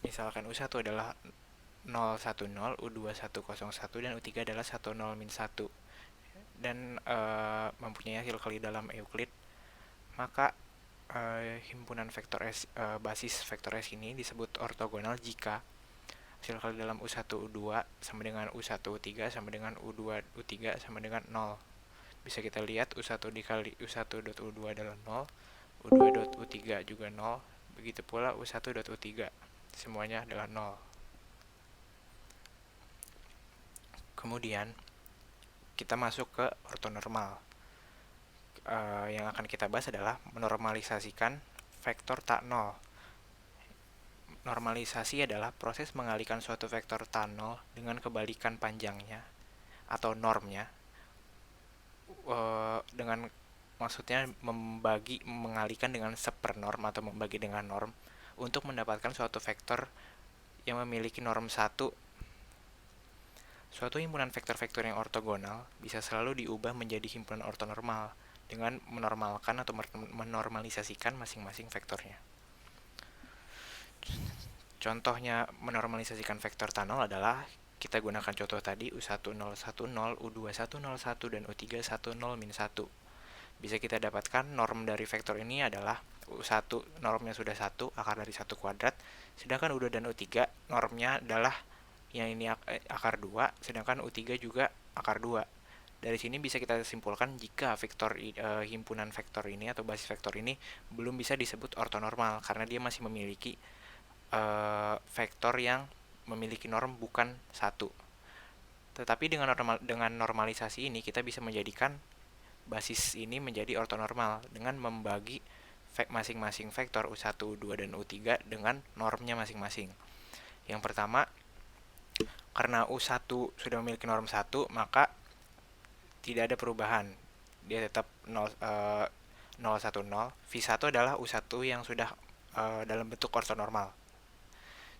[SPEAKER 3] Misalkan U1 adalah 010, U2 101, dan U3 adalah 10-1 dan mempunyai hasil kali dalam Euclid, maka himpunan vektor S, basis vektor S ini disebut ortogonal jika hasil kali dalam U1 U2 sama dengan U1 U3 sama dengan U2 U3 sama dengan 0. Bisa kita lihat U1 dikali U1.U2 adalah 0, U2.U3 juga 0, begitu pula U1.U3 semuanya adalah 0. Kemudian kita masuk ke ortonormal. Yang akan kita bahas adalah menormalisasikan vektor tak 0. Normalisasi adalah proses mengalihkan suatu vektor tak 0 dengan kebalikan panjangnya atau normnya, dengan maksudnya mengalihkan dengan sepernorm atau membagi dengan norm untuk mendapatkan suatu vektor yang memiliki norm 1. Suatu himpunan vektor-vektor yang ortogonal bisa selalu diubah menjadi himpunan ortonormal dengan menormalkan atau menormalisasikan masing-masing vektornya. Contohnya menormalisasikan vektor tak 0 adalah kita gunakan contoh tadi U1010, U2101, dan U3101-1. Bisa kita dapatkan norm dari vektor ini adalah U1 normnya sudah 1, akar dari 1 kuadrat, sedangkan U2 dan U3 normnya adalah yang ini akar 2, sedangkan U3 juga akar 2. Dari sini bisa kita simpulkan jika vektor himpunan vektor ini atau basis vektor ini belum bisa disebut ortonormal karena dia masih memiliki vektor yang memiliki norm bukan 1. Tetapi dengan normalisasi ini kita bisa menjadikan basis ini menjadi ortonormal dengan membagi masing-masing vektor U1, U2, dan U3 dengan normnya masing-masing. Yang pertama, karena U1 sudah memiliki norm 1, maka tidak ada perubahan. Dia tetap 010. V1 adalah U1 yang sudah dalam bentuk ortonormal.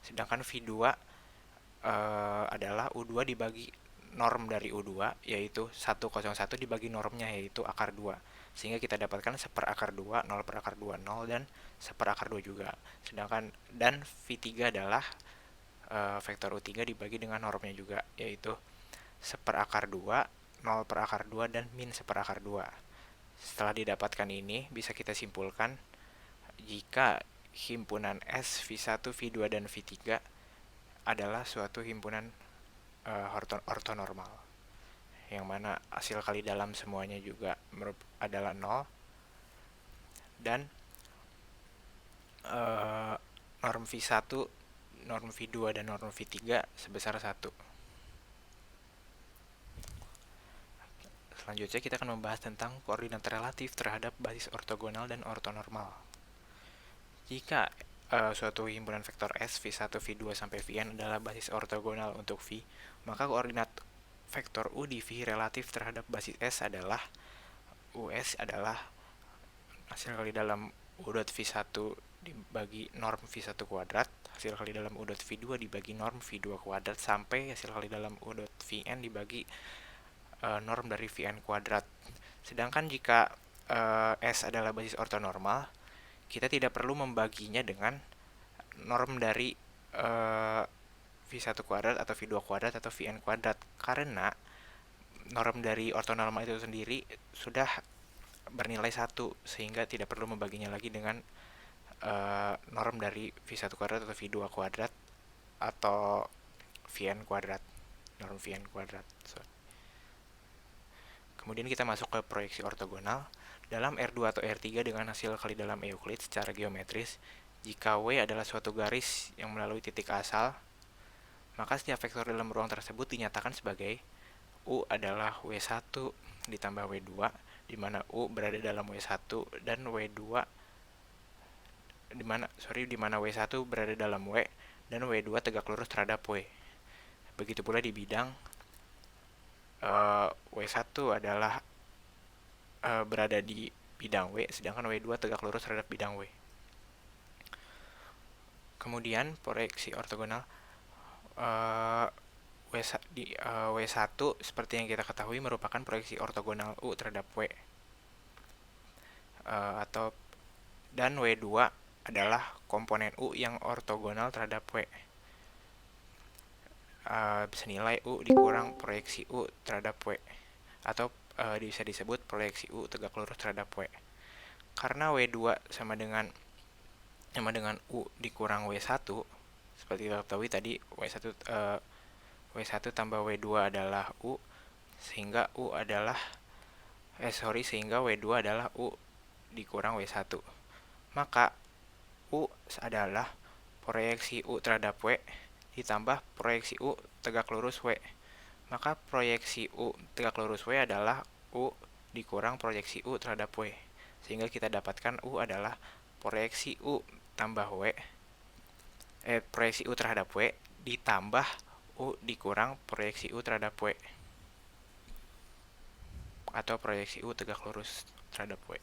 [SPEAKER 3] Sedangkan V2 adalah U2 dibagi norm dari U2, yaitu 101 dibagi normnya, yaitu akar 2. Sehingga kita dapatkan 1/akar 2, 0/akar 2, 0, dan 1/akar 2 juga. Sedangkan dan V3 adalah vektor U3 dibagi dengan normnya juga, yaitu 1/akar 2, 0/akar 2, dan min 1/akar 2. Setelah didapatkan ini, bisa kita simpulkan jika himpunan S, V1, V2, dan V3 adalah suatu himpunan ortonormal, yang mana hasil kali dalam semuanya juga adalah 0, dan norm V1, norm V2, dan norm V3 sebesar 1. Selanjutnya kita akan membahas tentang koordinat relatif terhadap basis ortogonal dan ortonormal. Jika suatu himpunan vektor S V1, V2 sampai Vn adalah basis ortogonal untuk V, maka koordinat vektor U di V relatif terhadap basis S adalah US adalah hasil kali dalam U dot V1 dibagi norm V1 kuadrat, hasil kali dalam U dot V2 dibagi norm V2 kuadrat, sampai hasil kali dalam U dot Vn dibagi norm dari Vn kuadrat. Sedangkan jika S adalah basis ortonormal, kita tidak perlu membaginya dengan norm dari V1 kuadrat atau V2 kuadrat atau Vn kuadrat, karena norm dari ortonormal itu sendiri sudah bernilai 1, sehingga tidak perlu membaginya lagi dengan norm dari V1 kuadrat atau V2 kuadrat atau Vn kuadrat, norm Vn kuadrat. Kemudian kita masuk ke proyeksi ortogonal. Dalam R2 atau R3 dengan hasil kali dalam Euclid secara geometris, jika W adalah suatu garis yang melalui titik asal, maka setiap vektor dalam ruang tersebut dinyatakan sebagai U adalah W1 ditambah W2, di mana U berada dalam W1 dan W2 di mana W1 berada dalam W dan W2 tegak lurus terhadap W. Begitu pula di bidang W1 adalah berada di bidang W, sedangkan W2 tegak lurus terhadap bidang W. Kemudian proyeksi ortogonal W1 seperti yang kita ketahui merupakan proyeksi ortogonal U terhadap W, dan W2 adalah komponen U yang ortogonal terhadap W, senilai U dikurang proyeksi U terhadap W, atau bisa disebut proyeksi U tegak lurus terhadap W. Karena W2 sama dengan U dikurang W1, seperti kita ketahui tadi W1 tambah W2 adalah U, sehingga W2 adalah U dikurang W1. Maka U adalah proyeksi U terhadap W ditambah proyeksi U tegak lurus W. Maka proyeksi U tegak lurus W adalah U dikurang proyeksi U terhadap W. Sehingga kita dapatkan U adalah proyeksi U tambah W, proyeksi U terhadap W ditambah U dikurang proyeksi U terhadap W, atau proyeksi U tegak lurus terhadap W.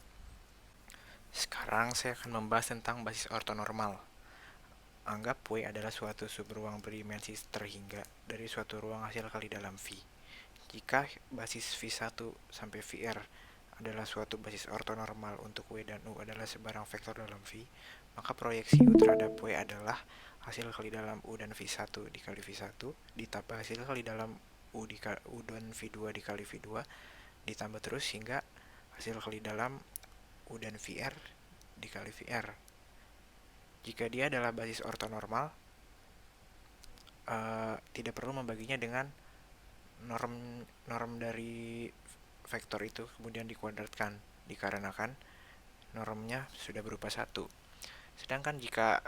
[SPEAKER 3] Sekarang saya akan membahas tentang basis ortonormal. Anggap W adalah suatu subruang berdimensi terhingga dari suatu ruang hasil kali dalam V. Jika basis V1 sampai Vr adalah suatu basis ortonormal untuk W dan U adalah sebarang vektor dalam V, maka proyeksi U terhadap W adalah hasil kali dalam U dan V1 dikali V1 ditambah hasil kali dalam U dan V2 dikali V2 ditambah terus hingga hasil kali dalam U dan VR dikali VR. Jika dia adalah basis ortonormal, tidak perlu membaginya dengan norm dari vektor itu kemudian dikuadratkan, dikarenakan normnya sudah berupa 1. Sedangkan jika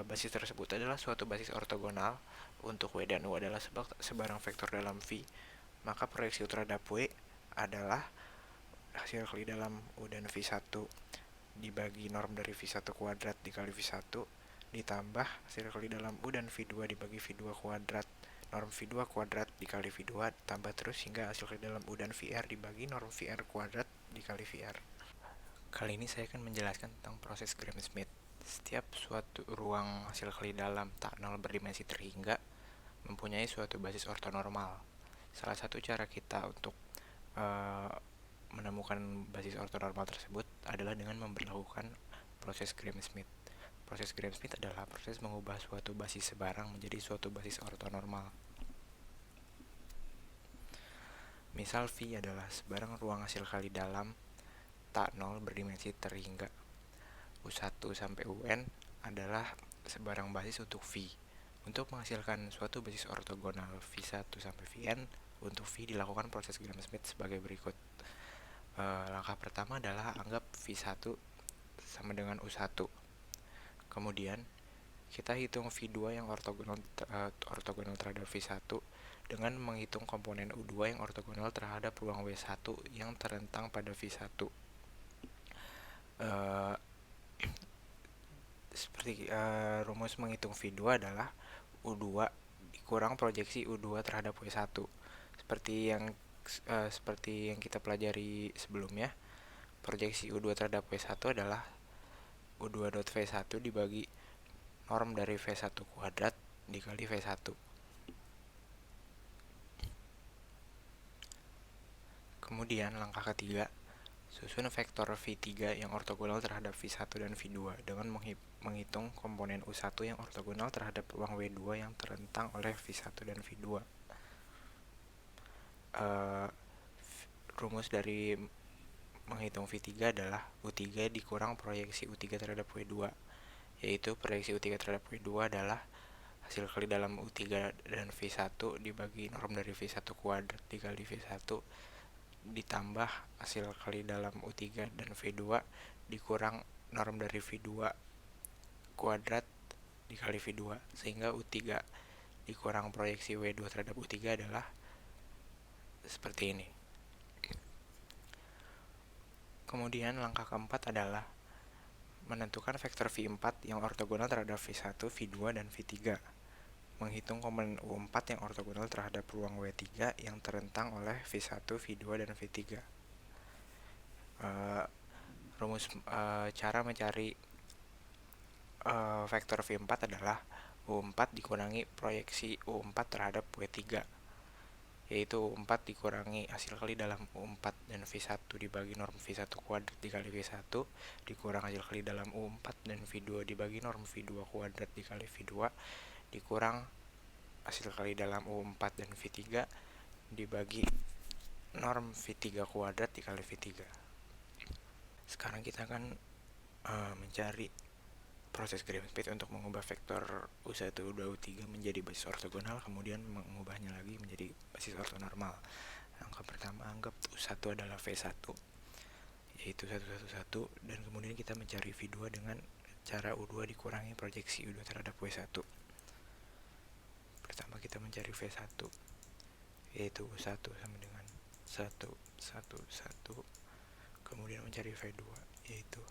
[SPEAKER 3] basis tersebut adalah suatu basis ortogonal untuk W dan U adalah sebarang vektor dalam V, maka proyeksi U terhadap W adalah hasil kali dalam U dan V1 dibagi norm dari V1 kuadrat dikali V1 ditambah hasil kali dalam U dan V2 dibagi V2 kuadrat norm V2 kuadrat dikali V2 tambah terus hingga hasil kali dalam U dan VR dibagi norm VR kuadrat dikali VR. Kali ini saya akan menjelaskan tentang proses Gram-Schmidt. Setiap suatu ruang hasil kali dalam tak nol berdimensi terhingga mempunyai suatu basis ortonormal. Salah satu cara kita untuk menemukan basis ortonormal tersebut adalah dengan memperlakukan proses Gram-Schmidt. Proses Gram-Schmidt adalah proses mengubah suatu basis sebarang menjadi suatu basis ortonormal. Misal V adalah sebarang ruang hasil kali dalam tak nol berdimensi terhingga. U1 sampai UN adalah sebarang basis untuk V. Untuk menghasilkan suatu basis ortogonal V1 sampai Vn, untuk V dilakukan proses Gram-Schmidt sebagai berikut. Langkah pertama adalah anggap V1 sama dengan U1. Kemudian kita hitung V2 yang ortogonal terhadap V1 dengan menghitung komponen U2 yang ortogonal terhadap ruang W1 yang terentang pada V1. Rumus menghitung V2 adalah U2 dikurang proyeksi U2 terhadap W1. Seperti yang kita pelajari sebelumnya, proyeksi U2 terhadap W1 adalah U2 dot V1 dibagi norm dari V1 kuadrat dikali V1. Kemudian langkah ketiga, susun vektor V3 yang ortogonal terhadap V1 dan V2 dengan menghitung komponen U1 yang ortogonal terhadap ruang W2 yang terentang oleh V1 dan V2. Rumus dari menghitung V3 adalah U3 dikurang proyeksi U3 terhadap W2, yaitu proyeksi U3 terhadap W2 adalah hasil kali dalam U3 dan V1 dibagi norm dari V1 kuadrat dikali V1 ditambah hasil kali dalam U3 dan V2 dikurang norm dari V2 kuadrat dikali V2, sehingga U3 dikurang proyeksi W2 terhadap U3 adalah seperti ini. Kemudian langkah keempat adalah menentukan vektor V4 yang ortogonal terhadap V1, V2, dan V3. Menghitung komponen U4 yang ortogonal terhadap ruang W3 yang terentang oleh V1, V2, dan V3. Cara mencari vektor V4 adalah U4 dikurangi proyeksi U4 terhadap W3, yaitu U4 dikurangi hasil kali dalam U4 dan V1 dibagi norm V1 kuadrat dikali V1 dikurang hasil kali dalam U4 dan V2 dibagi norm V2 kuadrat dikali V2 dikurang hasil kali dalam U4 dan V3 dibagi norm V3 kuadrat dikali V3. Sekarang kita akan mencari proses Gram-Schmidt untuk mengubah vektor U1, U2, U3 menjadi basis ortogonal, kemudian mengubahnya lagi menjadi basis ortonormal. Langkah pertama, anggap U1 adalah V1, yaitu 111, dan kemudian kita mencari V2 dengan cara U2 dikurangi proyeksi U2 terhadap W1. Pertama kita mencari V1, yaitu U1 sama dengan 1, 1, 1. Kemudian mencari V2, yaitu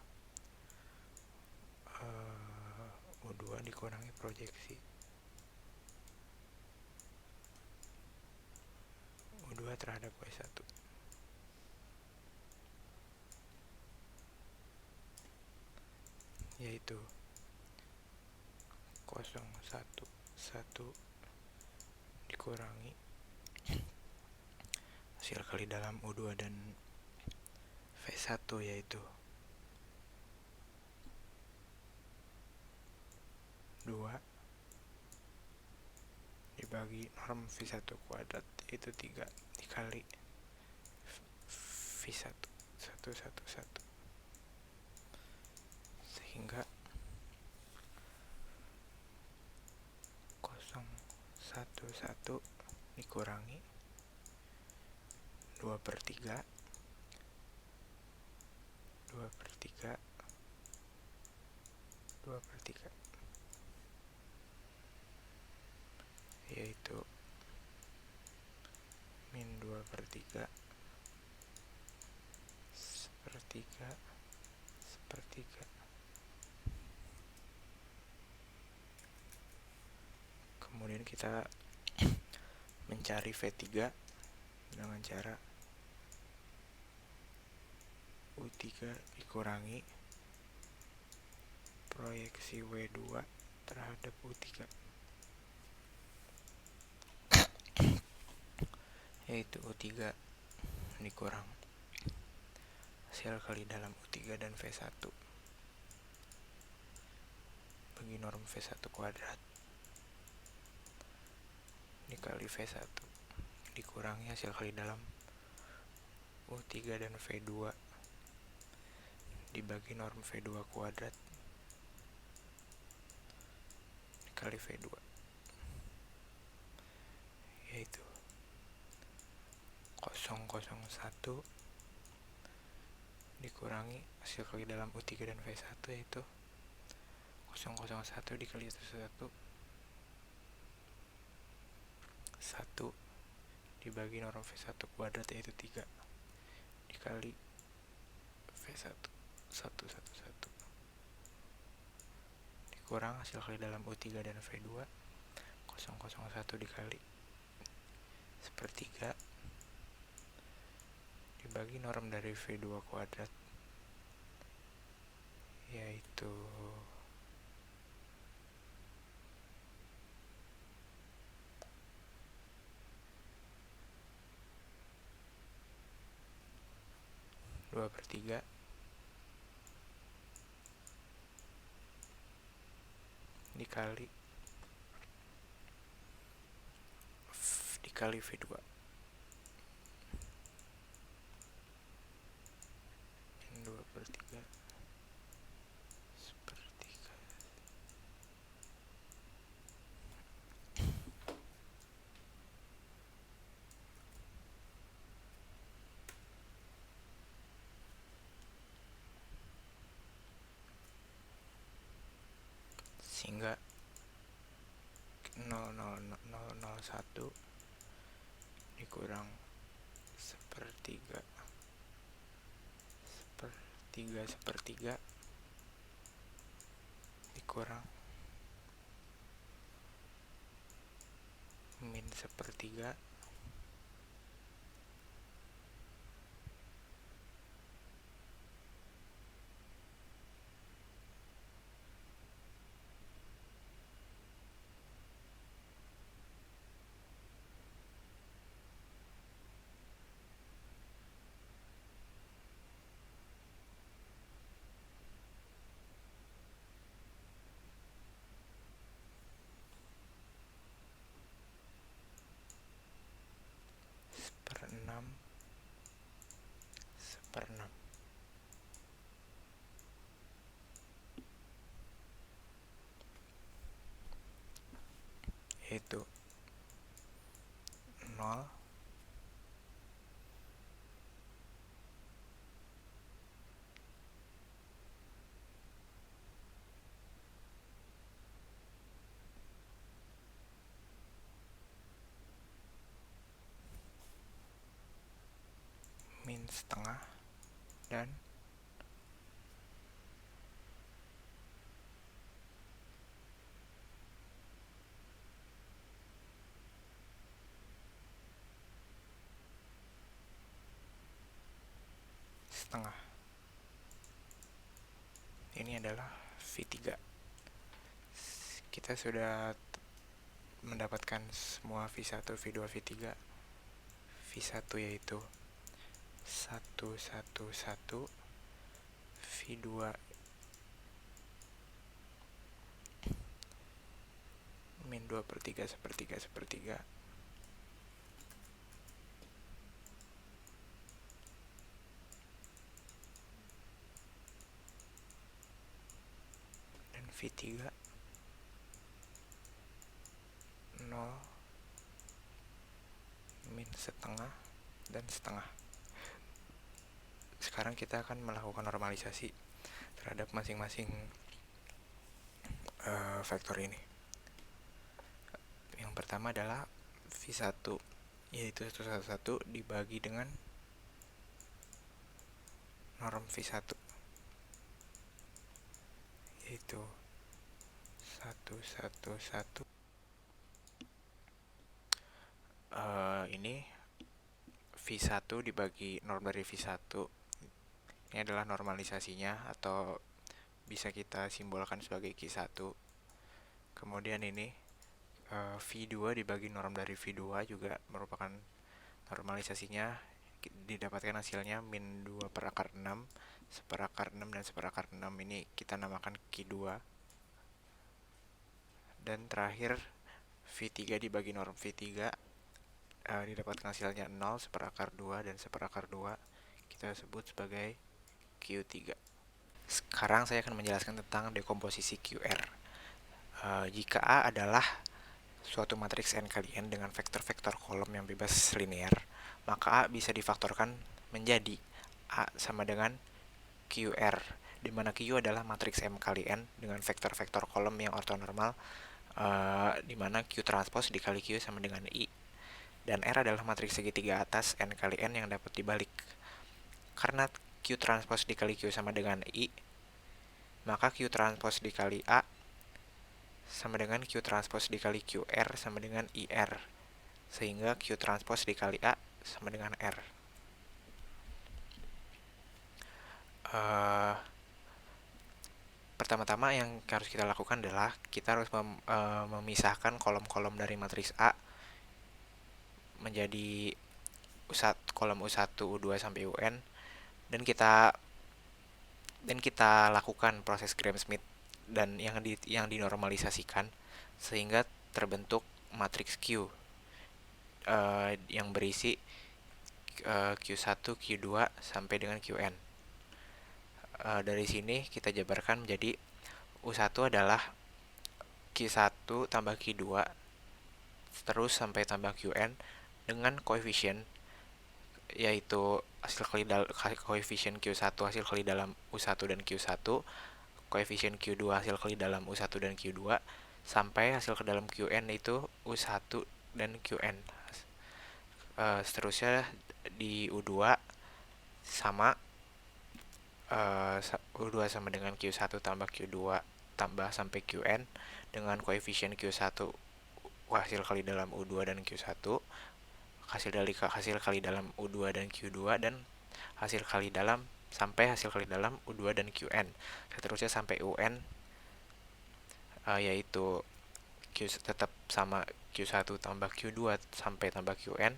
[SPEAKER 3] U2 dikurangi proyeksi U2 terhadap W1, yaitu 0, 1, 1 dikurangi hasil kali dalam U2 dan V1, yaitu 2 dibagi norm V1 kuadrat, yaitu 3 dikali V1 1, 1, 1, sehingga 0, 1, 1 dikurangi 2/3 2/3 2/3, yaitu min 2/3 sepertiga sepertiga. Kemudian kita mencari V3 dengan cara U3 dikurangi proyeksi W2 terhadap U3, yaitu U3 dikurang hasil kali dalam U3 dan V1 bagi norm V1 kuadrat dikali V1 dikurangi hasil kali dalam U3 dan V2 dibagi norm V2 kuadrat dikali V2, yaitu 0, 0, 1 dikurangi hasil kali dalam U3 dan V1, yaitu 001 dikali 1 1 dibagi norm V1 kuadrat yaitu 3 dikali V1 111 dikurang hasil kali dalam U3 dan V2 001 dikali sepertiga dibagi norm dari V2 kuadrat yaitu 2/3 dikali V2 yang 2/3 sepertiga sehingga 0,0001 dikurang sepertiga sepertiga dikurang min sepertiga seperenam yaitu 0 min setengah dan setengah. Ini adalah V3. Kita sudah mendapatkan semua V1, V2, V3. V1 yaitu 111, V2 min 2/3 sepertiga sepertiga, dan V3 0 min setengah dan setengah. Sekarang kita akan melakukan normalisasi terhadap masing-masing vektor ini. Yang pertama adalah V1 yaitu 111 dibagi dengan norm V1 yaitu 111. Ini V1 dibagi norm dari V1. Ini adalah normalisasinya atau bisa kita simbolkan sebagai Q1. Kemudian ini V2 dibagi norm dari V2 juga merupakan normalisasinya, didapatkan hasilnya min 2/6, 1/6 dan 1/6. Ini kita namakan Q2. Dan terakhir V3 dibagi norm V3 didapatkan hasilnya 0, 1/2 dan 1/2. Kita sebut sebagai Q3. Sekarang saya akan menjelaskan tentang dekomposisi QR. Jika A adalah suatu matriks n kali n dengan vektor-vektor kolom yang bebas linear, maka A bisa difaktorkan menjadi A sama dengan QR di mana Q adalah matriks M kali N dengan vektor-vektor kolom yang ortonormal, di mana Q transpose dikali Q sama dengan I, dan R adalah matriks segitiga atas N kali N yang dapat dibalik. Karena Q transpose dikali Q sama dengan I, maka Q transpose dikali A sama dengan Q transpose dikali QR sama dengan IR, sehingga Q transpose dikali A sama dengan R. Pertama-tama yang harus kita lakukan adalah kita harus memisahkan kolom-kolom dari matriks A menjadi kolom U1, U2 sampai UN, dan kita lakukan proses Gram-Schmidt dan yang dinormalisasikan sehingga terbentuk matriks Q yang berisi Q1, Q2 sampai dengan Qn. Dari sini kita jabarkan menjadi U1 adalah Q1 tambah Q2 terus sampai tambah Qn dengan koefisien yaitu koefisien Q1 hasil kali dalam U1 dan Q1, koefisien Q2 hasil kali dalam U1 dan Q2, sampai hasil ke dalam Qn itu U1 dan Qn. Seterusnya di U2 sama U2 sama dengan Q1 tambah Q2 tambah sampai Qn dengan koefisien Q1 hasil kali dalam U2 dan Q1, hasil kali dalam U2 dan Q2, dan hasil kali dalam sampai hasil kali dalam U2 dan Qn. Seterusnya sampai UN, yaitu tetap sama Q1 tambah Q2 sampai tambah Qn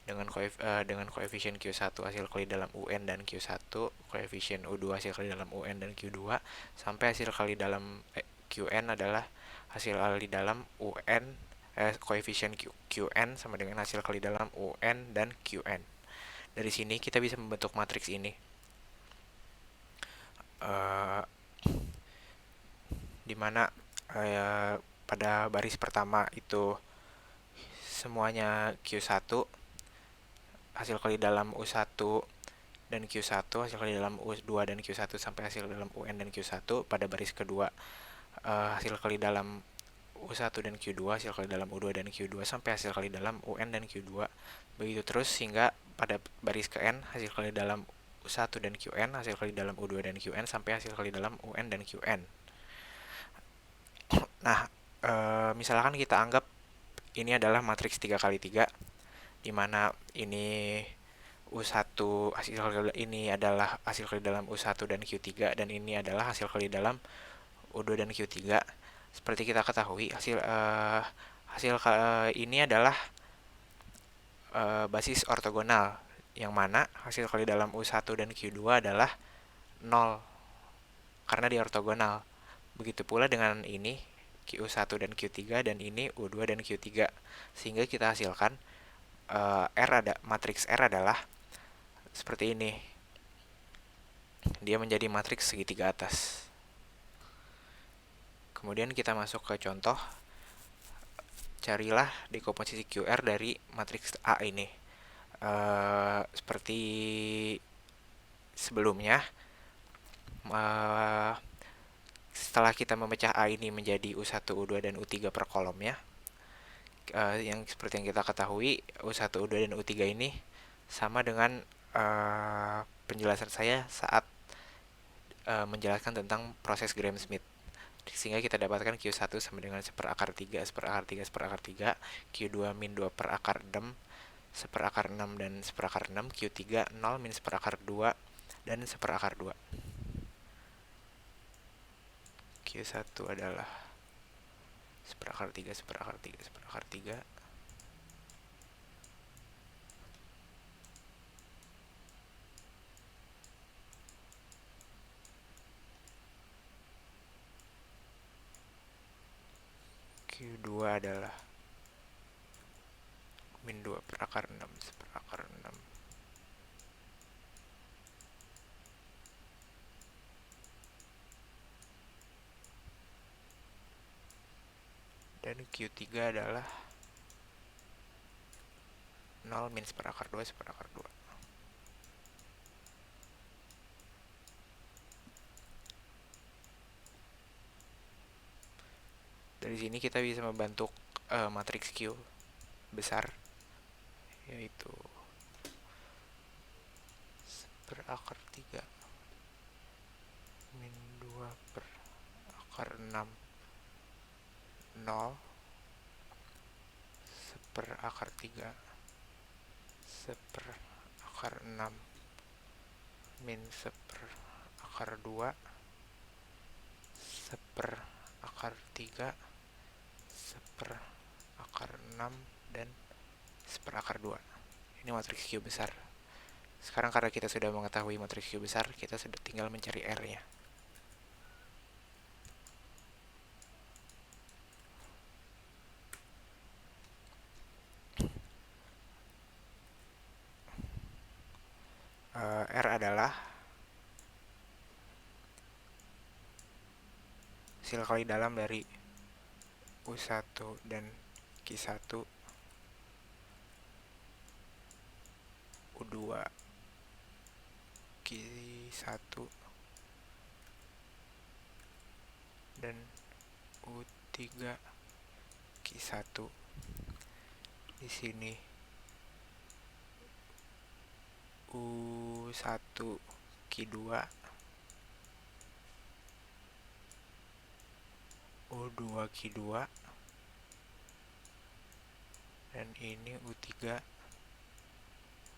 [SPEAKER 3] dengan koefisien Q1 hasil kali dalam UN dan Q1, koefisien U2 hasil kali dalam UN dan Q2, sampai hasil kali dalam Qn adalah hasil kali dalam UN, koefisien Qn sama dengan hasil kali dalam UN dan Qn. Dari sini kita bisa membentuk matriks ini, di mana pada baris pertama itu semuanya Q1 hasil kali dalam U1 dan Q1 hasil kali dalam U2 dan Q1 sampai hasil dalam UN dan Q1. Pada baris kedua hasil kali dalam U1 dan Q2 hasil kali dalam U2 dan Q2 sampai hasil kali dalam UN dan Q2. Begitu terus hingga pada baris ke N hasil kali dalam U1 dan Qn hasil kali dalam U2 dan Qn sampai hasil kali dalam UN dan Qn. Nah, misalkan kita anggap ini adalah matriks 3x3, di mana ini U1 ini adalah hasil kali dalam U1 dan Q3, dan ini adalah hasil kali dalam U2 dan Q3. Seperti kita ketahui, ini adalah basis ortogonal, yang mana hasil kali dalam U1 dan Q2 adalah 0 karena di ortogonal. Begitu pula dengan ini Q1 dan Q3, dan ini U2 dan Q3, sehingga kita hasilkan matriks R adalah seperti ini. Dia menjadi matriks segitiga atas. Kemudian kita masuk ke contoh. Carilah dekomposisi QR dari matriks A ini. Seperti sebelumnya, setelah kita memecah A ini menjadi U1, U2, dan U3 per kolomnya, yang seperti yang kita ketahui, U1, U2, dan U3 ini sama dengan penjelasan saya saat menjelaskan tentang proses Gram-Schmidt, sehingga kita dapatkan Q1 sama dengan 1/3, 1/3, 1/3, Q2 min 2 per akar 6, 1/6 dan 1/6, Q3 0 min 1/2 dan 1/2. Q1 adalah 1/3, 1/3, 1/3, Q2 adalah min 2 per akar 6, 1/6, dan Q3 adalah 0 min 1/2, 1/2. Dari sini kita bisa membentuk matriks Q besar, yaitu per akar 3 min 2 per akar 6 0 per akar 3 seper akar 6 min seper akar 2 seper akar 3 seper akar 6 dan seper akar 2. Ini matriks Q besar. Sekarang karena kita sudah mengetahui matriks Q besar, kita sudah tinggal mencari R-nya. R adalah hasil kali dalam dari U1 dan Q1, U2, Q1, dan U3, Q1. Di sini U1, Q2, U2, Q2, dan ini U3,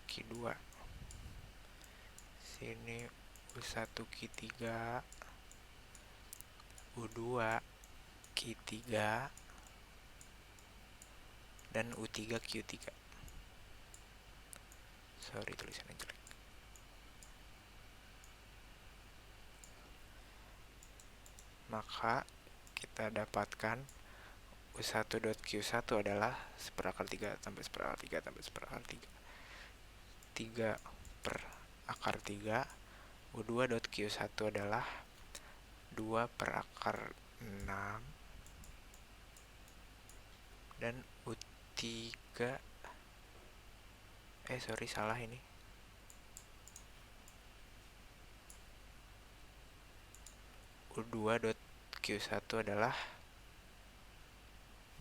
[SPEAKER 3] Q2. Sini U1, Q3, U2, Q3, dan U3, Q3. Sorry, tulisannya jelek. Maka kita dapatkan U1.Q1 adalah seperakar 3 tambah seperakar 3 tambah seperakar 3. 3 per akar 3. U2.Q1 adalah 2 per akar 6. Dan U3, sorry, salah ini. U2.Q1 adalah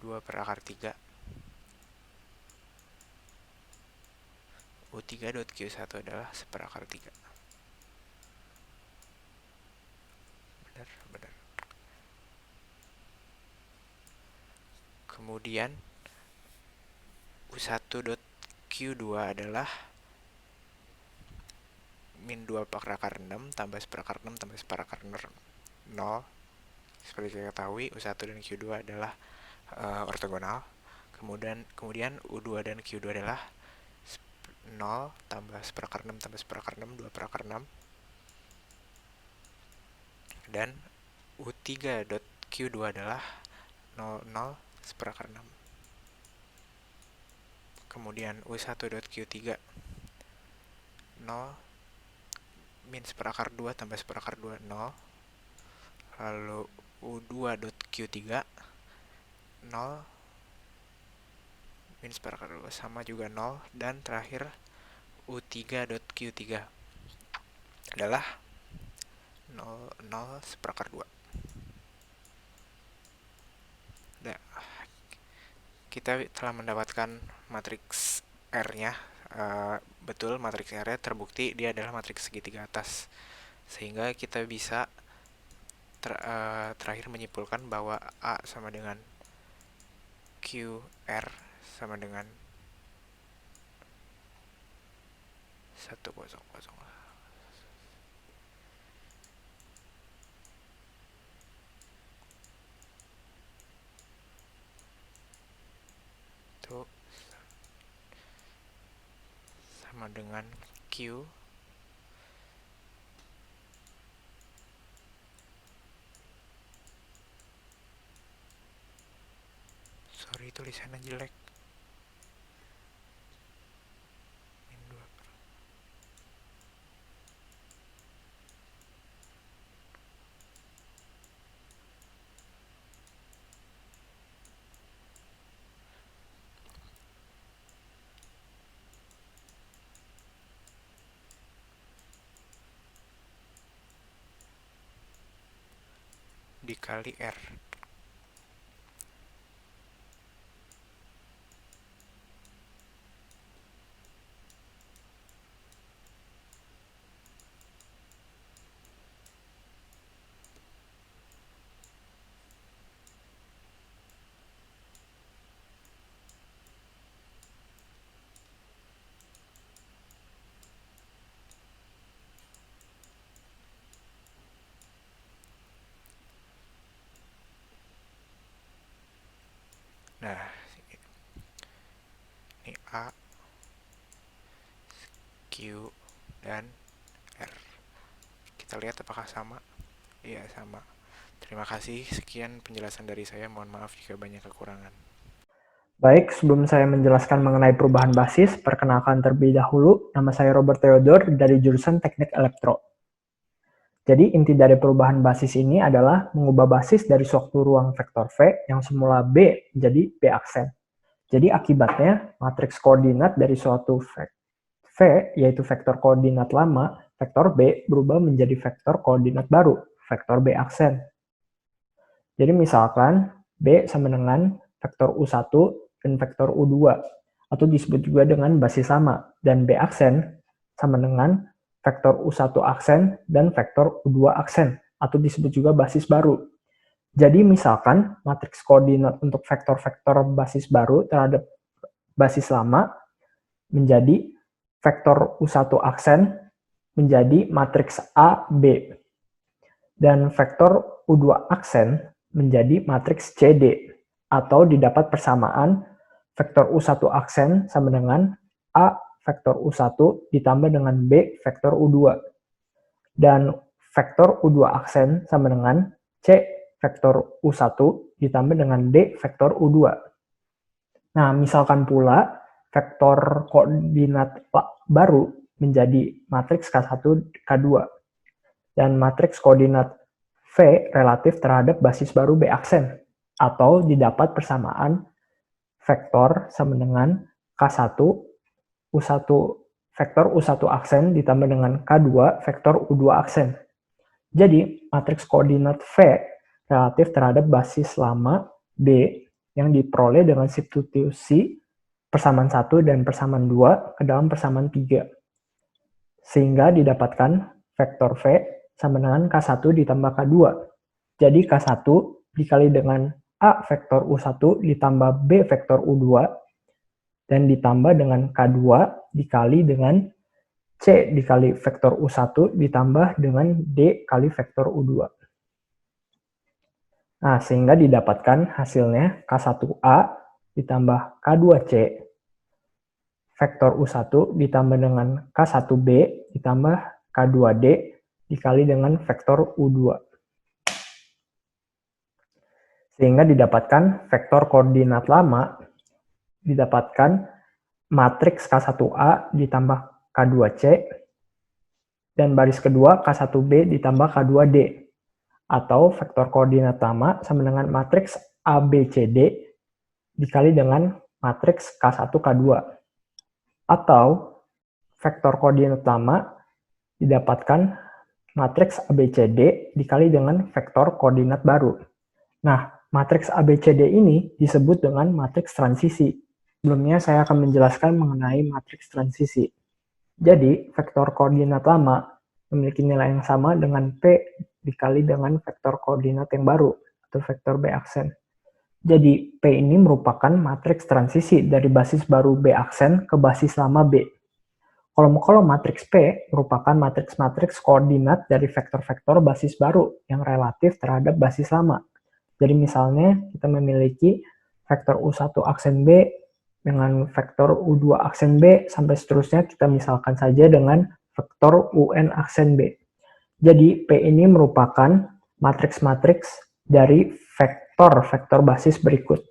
[SPEAKER 3] 2 per akar 3. U3.Q1 adalah seperakar 3. Benar. Kemudian U1.Q2 adalah min 2 per akar 6 tambah seperakar 6 tambah seperakar 0. Seperti kita ketahui, U1 dan Q2 adalah ortogonal. Kemudian U2 dan Q2 adalah 0 tambah seperakar 6 tambah seperakar 6, 2 per akar 6. Dan U3.Q2 adalah 0, 0 seperakar 6. Kemudian U1.Q3 0 min seperakar 2 tambah seperakar 2, 0. Lalu U2.Q3 0 min seperakar 2 sama juga 0. Dan terakhir U3.Q3 adalah 0, 0 seperakar 2. Nah, kita telah mendapatkan matriks R-nya. Betul, matriks R-nya terbukti dia adalah matriks segitiga atas. Sehingga kita bisa terakhir menyimpulkan bahwa A sama dengan QR sama dengan 100. Itu sama dengan Q sorry, tulisannya jelek. Min 2 per. Dikali R. Nah, ini A, Q, dan R. Kita lihat apakah sama. Iya, sama. Terima kasih, sekian penjelasan dari saya. Mohon maaf jika banyak kekurangan.
[SPEAKER 4] Baik, sebelum saya menjelaskan mengenai perubahan basis, perkenalkan terlebih dahulu, nama saya Robert Theodore dari jurusan Teknik Elektro. Jadi inti dari perubahan basis ini adalah mengubah basis dari suatu ruang vektor V yang semula B menjadi B aksen. Jadi akibatnya matriks koordinat dari suatu V, yaitu vektor koordinat lama, vektor B, berubah menjadi vektor koordinat baru, vektor B aksen. Jadi misalkan B sama dengan vektor U1 dan vektor U2, atau disebut juga dengan basis sama, dan B aksen sama dengan vektor U1 aksen dan vektor U2 aksen, atau disebut juga basis baru. Jadi misalkan matriks koordinat untuk vektor-vektor basis baru terhadap basis lama menjadi vektor U1 aksen menjadi matriks A, B. Dan vektor U2 aksen menjadi matriks CD, atau didapat persamaan vektor U1 aksen sama dengan A vektor U1 ditambah dengan B vektor U2. Dan vektor U2 aksen sama dengan C vektor U1 ditambah dengan D vektor U2. Nah, misalkan pula vektor koordinat baru menjadi matriks K1, K2. Dan matriks koordinat V relatif terhadap basis baru B aksen, atau didapat persamaan vektor sama dengan K1 U1 vektor U1 aksen ditambah dengan K2 vektor U2 aksen. Jadi matriks koordinat V relatif terhadap basis lama B yang diperoleh dengan substitusi persamaan 1 dan persamaan 2 ke dalam persamaan 3. Sehingga didapatkan vektor V sama dengan K1 ditambah K2. Jadi K1 dikali dengan A vektor U1 ditambah B vektor U2 dan ditambah dengan K2 dikali dengan C dikali vektor U1 ditambah dengan D kali vektor U2. Nah, sehingga didapatkan hasilnya K1A ditambah K2C vektor U1 ditambah dengan K1B ditambah K2D dikali dengan vektor U2. Sehingga didapatkan vektor koordinat lama didapatkan matriks K1A ditambah K2C dan baris kedua K1B ditambah K2D, atau vektor koordinat lama sama dengan matriks ABCD dikali dengan matriks K1 K2, atau vektor koordinat lama didapatkan matriks ABCD dikali dengan vektor koordinat baru. Nah, matriks ABCD ini disebut dengan matriks transisi. Sebelumnya saya akan menjelaskan mengenai matriks transisi. Jadi, vektor koordinat lama memiliki nilai yang sama dengan P dikali dengan vektor koordinat yang baru, atau vektor B aksen. Jadi, P ini merupakan matriks transisi dari basis baru B aksen ke basis lama B. Kalau matriks P merupakan matriks-matriks koordinat dari vektor-vektor basis baru yang relatif terhadap basis lama. Jadi misalnya kita memiliki vektor U1 aksen B dengan vektor U2 aksen B sampai seterusnya, kita misalkan saja dengan vektor UN aksen B. Jadi P ini merupakan matriks-matriks dari vektor-vektor basis berikut.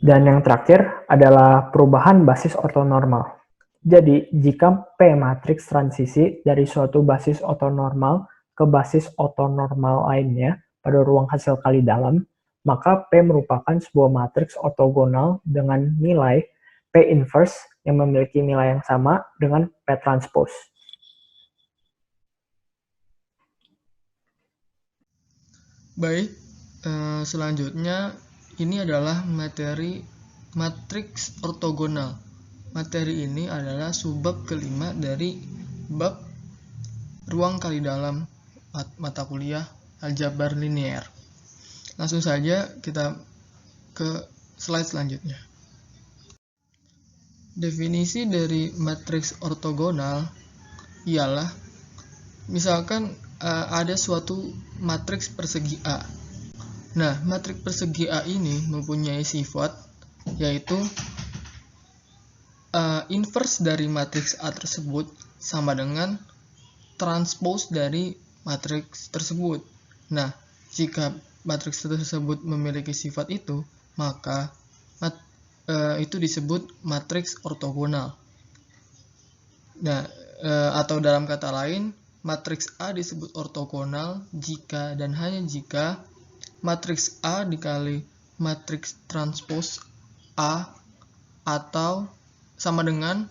[SPEAKER 4] Dan yang terakhir adalah perubahan basis ortonormal. Jadi, jika P matriks transisi dari suatu basis ortonormal ke basis ortonormal lainnya pada ruang hasil kali dalam, maka P merupakan sebuah matriks ortogonal dengan nilai P inverse yang memiliki nilai yang sama dengan P transpose.
[SPEAKER 5] Baik, selanjutnya ini adalah materi matriks ortogonal. Materi ini adalah subbab kelima dari bab ruang kali dalam mata kuliah aljabar linear. Langsung saja kita ke slide selanjutnya. Definisi dari matriks ortogonal ialah misalkan ada suatu matriks persegi A. Nah, matriks persegi A ini mempunyai sifat yaitu inverse dari matriks A tersebut sama dengan transpose dari matriks tersebut. Nah, jika matriks tersebut memiliki sifat itu, maka itu disebut matriks ortogonal. Nah, atau dalam kata lain, matriks A disebut ortogonal jika dan hanya jika matriks A dikali matriks transpose A atau sama dengan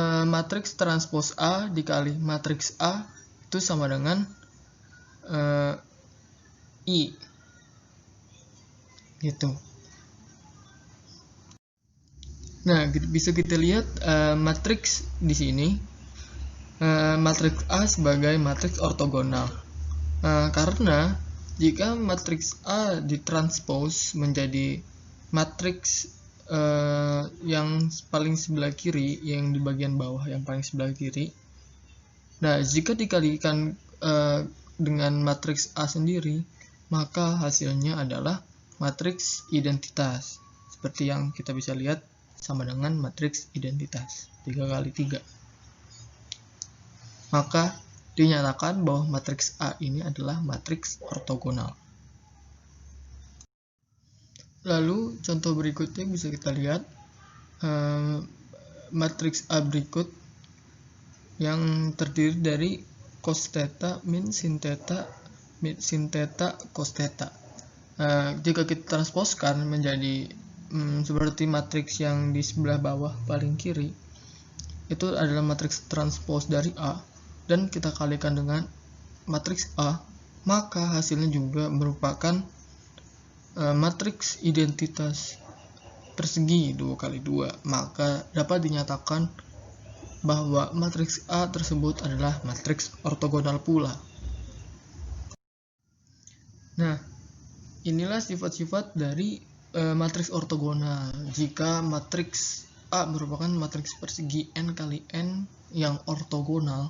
[SPEAKER 5] matriks transpose A dikali matriks A itu sama dengan I gitu. Nah, bisa kita lihat matriks di sini, matriks A sebagai matriks ortogonal. Karena jika matriks A ditranspose menjadi matriks yang paling sebelah kiri, yang di bagian bawah yang paling sebelah kiri. Nah, jika dikalikan dengan matriks A sendiri, maka hasilnya adalah matriks identitas. Seperti yang kita bisa lihat sama dengan matriks identitas 3 kali 3. Maka dinyatakan bahwa matriks A ini adalah matriks ortogonal. Lalu contoh berikutnya bisa kita lihat matriks A berikut yang terdiri dari cos theta min sin theta cos theta. Jika kita transposkan menjadi seperti matriks yang di sebelah bawah paling kiri, itu adalah matriks transpose dari A, dan kita kalikan dengan matriks A, maka hasilnya juga merupakan matriks identitas persegi 2 kali 2. Maka dapat dinyatakan bahwa matriks A tersebut adalah matriks ortogonal pula. Nah, inilah sifat-sifat dari matriks ortogonal. Jika matriks A merupakan matriks persegi n kali n yang ortogonal,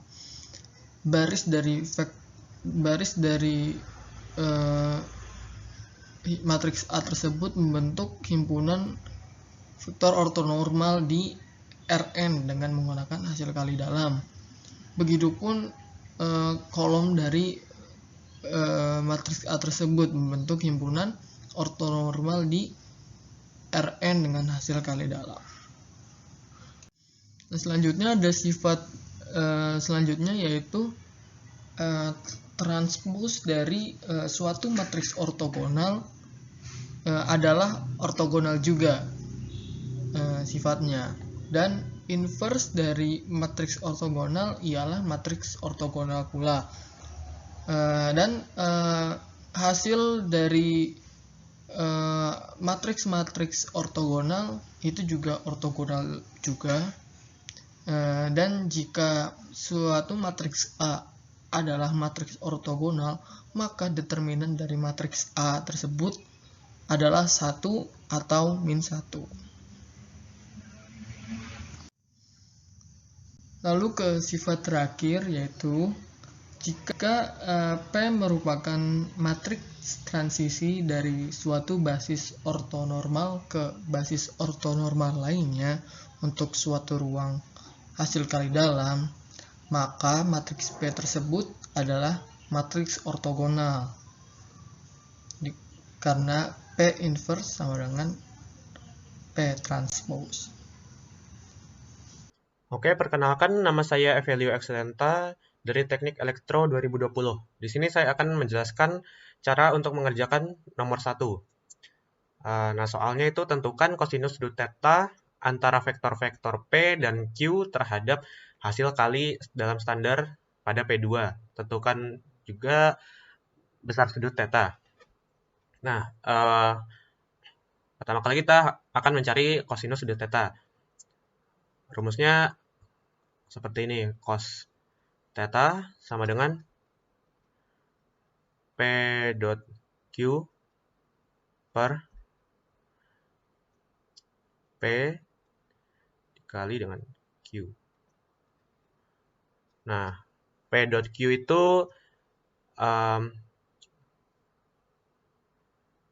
[SPEAKER 5] baris dari matriks A tersebut membentuk himpunan vektor ortonormal di Rn dengan menggunakan hasil kali dalam. Begitupun kolom dari matriks A tersebut membentuk himpunan ortonormal di Rn dengan hasil kali dalam. Nah, selanjutnya ada sifat selanjutnya yaitu transpose dari suatu matriks ortogonal adalah ortogonal juga sifatnya, dan inverse dari matriks ortogonal ialah matriks ortogonal pula. Dan hasil dari matriks-matriks ortogonal itu juga ortogonal juga. Dan jika suatu matriks A adalah matriks ortogonal, maka determinan dari matriks A tersebut adalah 1 atau min 1. Lalu ke sifat terakhir yaitu jika P merupakan matriks transisi dari suatu basis ortonormal ke basis ortonormal lainnya untuk suatu ruang hasil kali dalam, maka matriks P tersebut adalah matriks ortogonal. Karena P inverse sama dengan P transpose.
[SPEAKER 6] Oke, perkenalkan nama saya Evelio Excelenta dari Teknik Elektro 2020. Di sini saya akan menjelaskan cara untuk mengerjakan nomor 1. Nah, soalnya itu tentukan kosinus sudut theta antara vektor-vektor P dan Q terhadap hasil kali dalam standar pada P2. Tentukan juga besar sudut theta. Nah, pertama kali kita akan mencari kosinus sudut theta. Rumusnya seperti ini, cos theta sama dengan P dot Q per P dikali dengan Q. Nah, P dot Q itu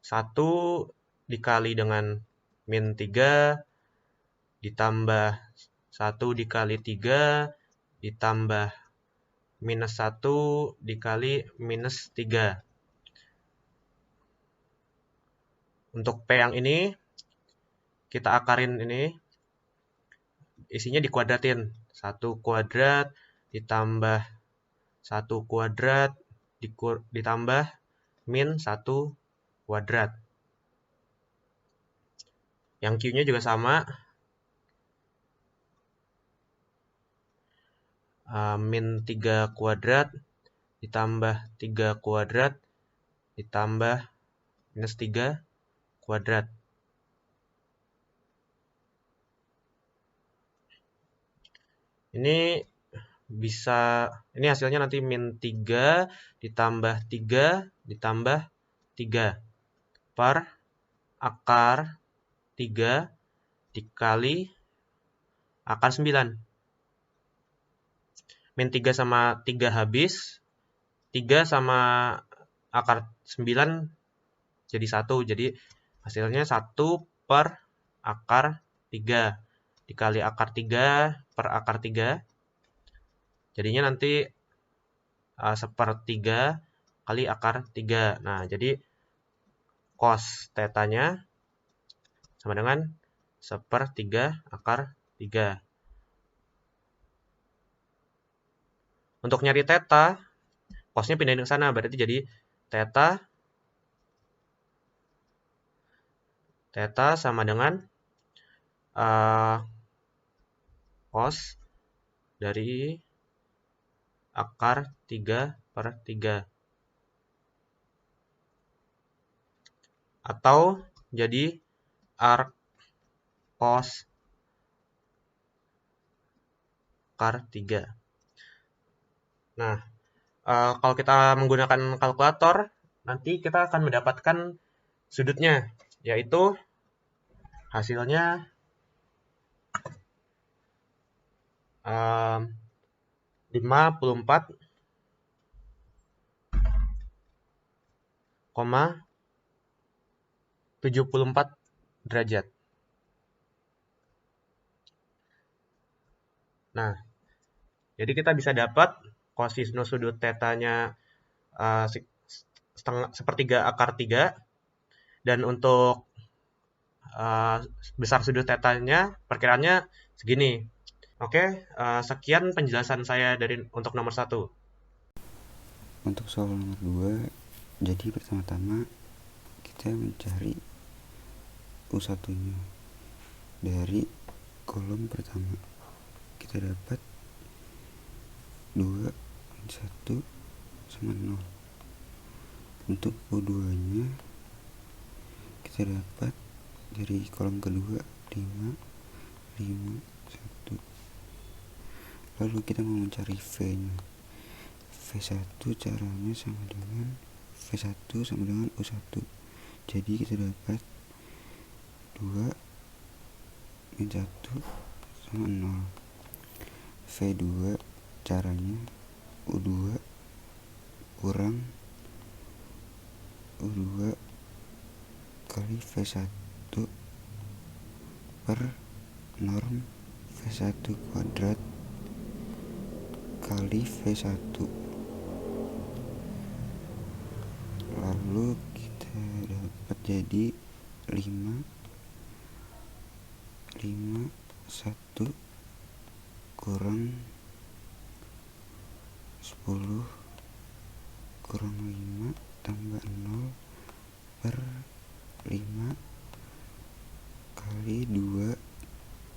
[SPEAKER 6] 1 dikali dengan min 3 ditambah 1 dikali 3 ditambah minus 1 dikali minus 3. Untuk P yang ini, kita akarin ini, isinya dikuadratin. 1 kuadrat ditambah 1 kuadrat ditambah min 1 kuadrat. Yang Q-nya juga sama. Min 3 kuadrat ditambah 3 kuadrat ditambah minus 3 kuadrat. Ini hasilnya nanti min 3 ditambah 3 ditambah 3 per akar 3 dikali akar 9. Min 3 sama 3 habis, 3 sama akar 9 jadi 1. Jadi hasilnya 1 per akar 3 dikali akar 3 per akar 3. Jadinya nanti 1/3 kali akar 3. Nah, jadi cos tetanya sama dengan 1/3 akar 3. Untuk nyari theta, cosnya pindahin ke sana, berarti jadi theta sama dengan cos dari akar 3/3. Atau jadi arc cos akar 3. Nah, kalau kita menggunakan kalkulator, nanti kita akan mendapatkan sudutnya, yaitu hasilnya 54,74 derajat. Nah, jadi kita bisa dapat kosinus sudut tetanya 1/4 akar 3, dan untuk besar sudut tetanya perkiraannya segini. Oke, sekian penjelasan saya untuk nomor 1.
[SPEAKER 7] Untuk soal nomor 2, jadi pertama-tama kita mencari U1-nya. Dari kolom pertama kita dapat 2 min 1 sama 0. Untuk U2-nya kita dapat dari kolom kedua 5, 5, 1. Lalu kita mau mencari V-nya. V1 caranya sama dengan V1 sama dengan U1. Jadi kita dapat 2 min 1 sama 0. V2 caranya U2 kurang U2 kali V1 per norm V1 kuadrat kali V1. Lalu kita dapat jadi 5, 1 kurang 10 kurang 5 tambah 0 per 5 kali 2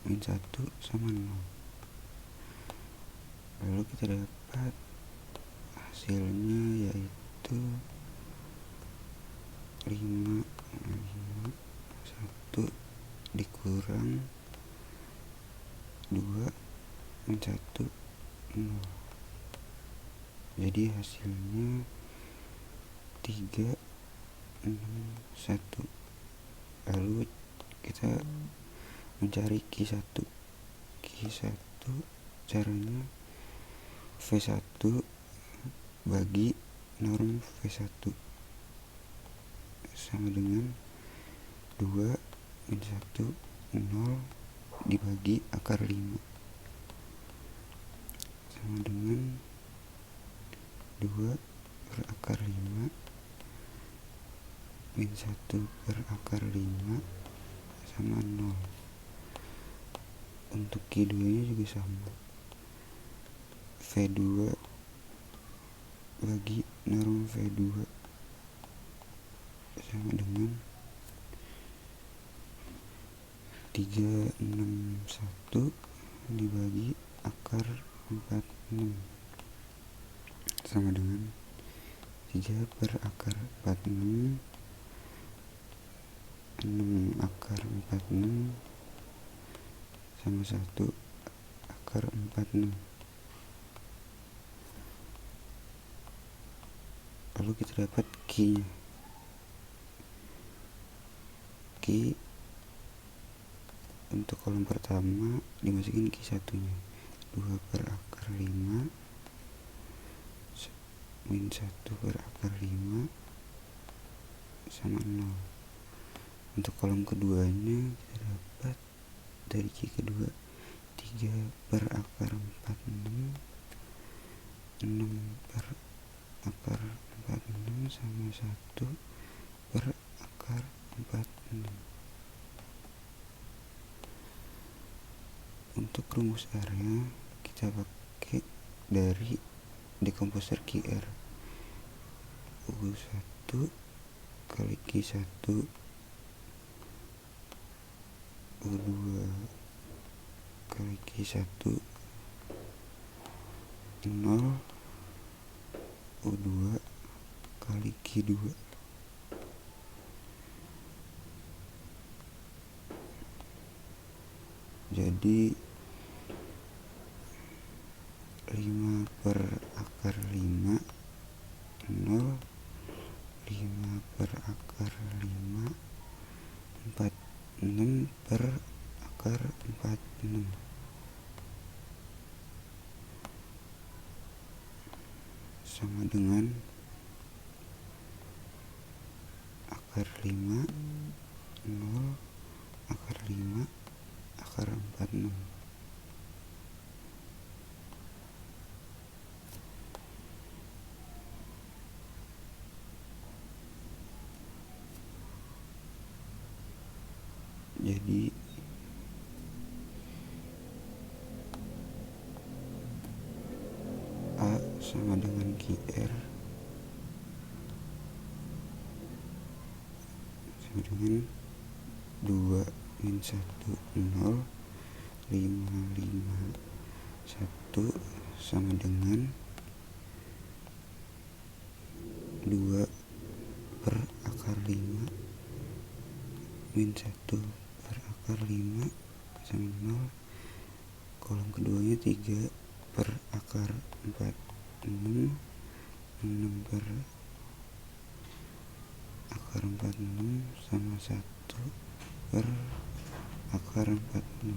[SPEAKER 7] min 1 sama 0. Lalu kita dapat hasilnya yaitu 5, 1 dikurang 2 min 1, 0. Jadi hasilnya 3, 6, 1. Lalu kita mencari Q1. Q1 caranya V1 bagi norm V1. sama dengan 2 min 1 0 dibagi akar 5 sama dengan 2 per akar 5 min 1 per akar 5 sama 0. Untuk Q2 nya juga sama, V2 bagi norm V2 sama dengan 361 dibagi akar 46 sama dengan 3 per akar 46 6 akar 46 sama 1 akar 46. Lalu kita dapat Q-nya. Q untuk kolom pertama dimasukin Q1 nya 2 per akar 5 min 1 per akar 5 sama 0. Untuk kolom keduanya kita dapat dari Q kedua 3 per akar 46 6 per akar 46 sama 1 per akar 46. Untuk rumus R-nya kita pakai dari dekomposer QR. U1 kali Q1 U2 kali Q1 0 U2 kali Q2. Jadi 5 per akar 5 0 5 per akar 5 46 per akar 46 sama dengan akar 5 0 akar 5 akar 46. Jadi A sama dengan QR sama dengan 2 min 1 0 5 5 1 sama dengan 2 per akar 5 min 1 per akar 5 sama 0. Kolom keduanya 3 per akar 46 6 per akar 46 sama 1 per akar 46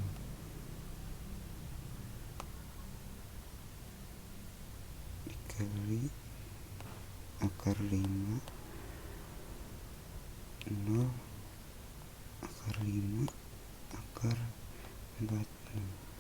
[SPEAKER 7] dikali akar 5 0 akar 5 akar 46.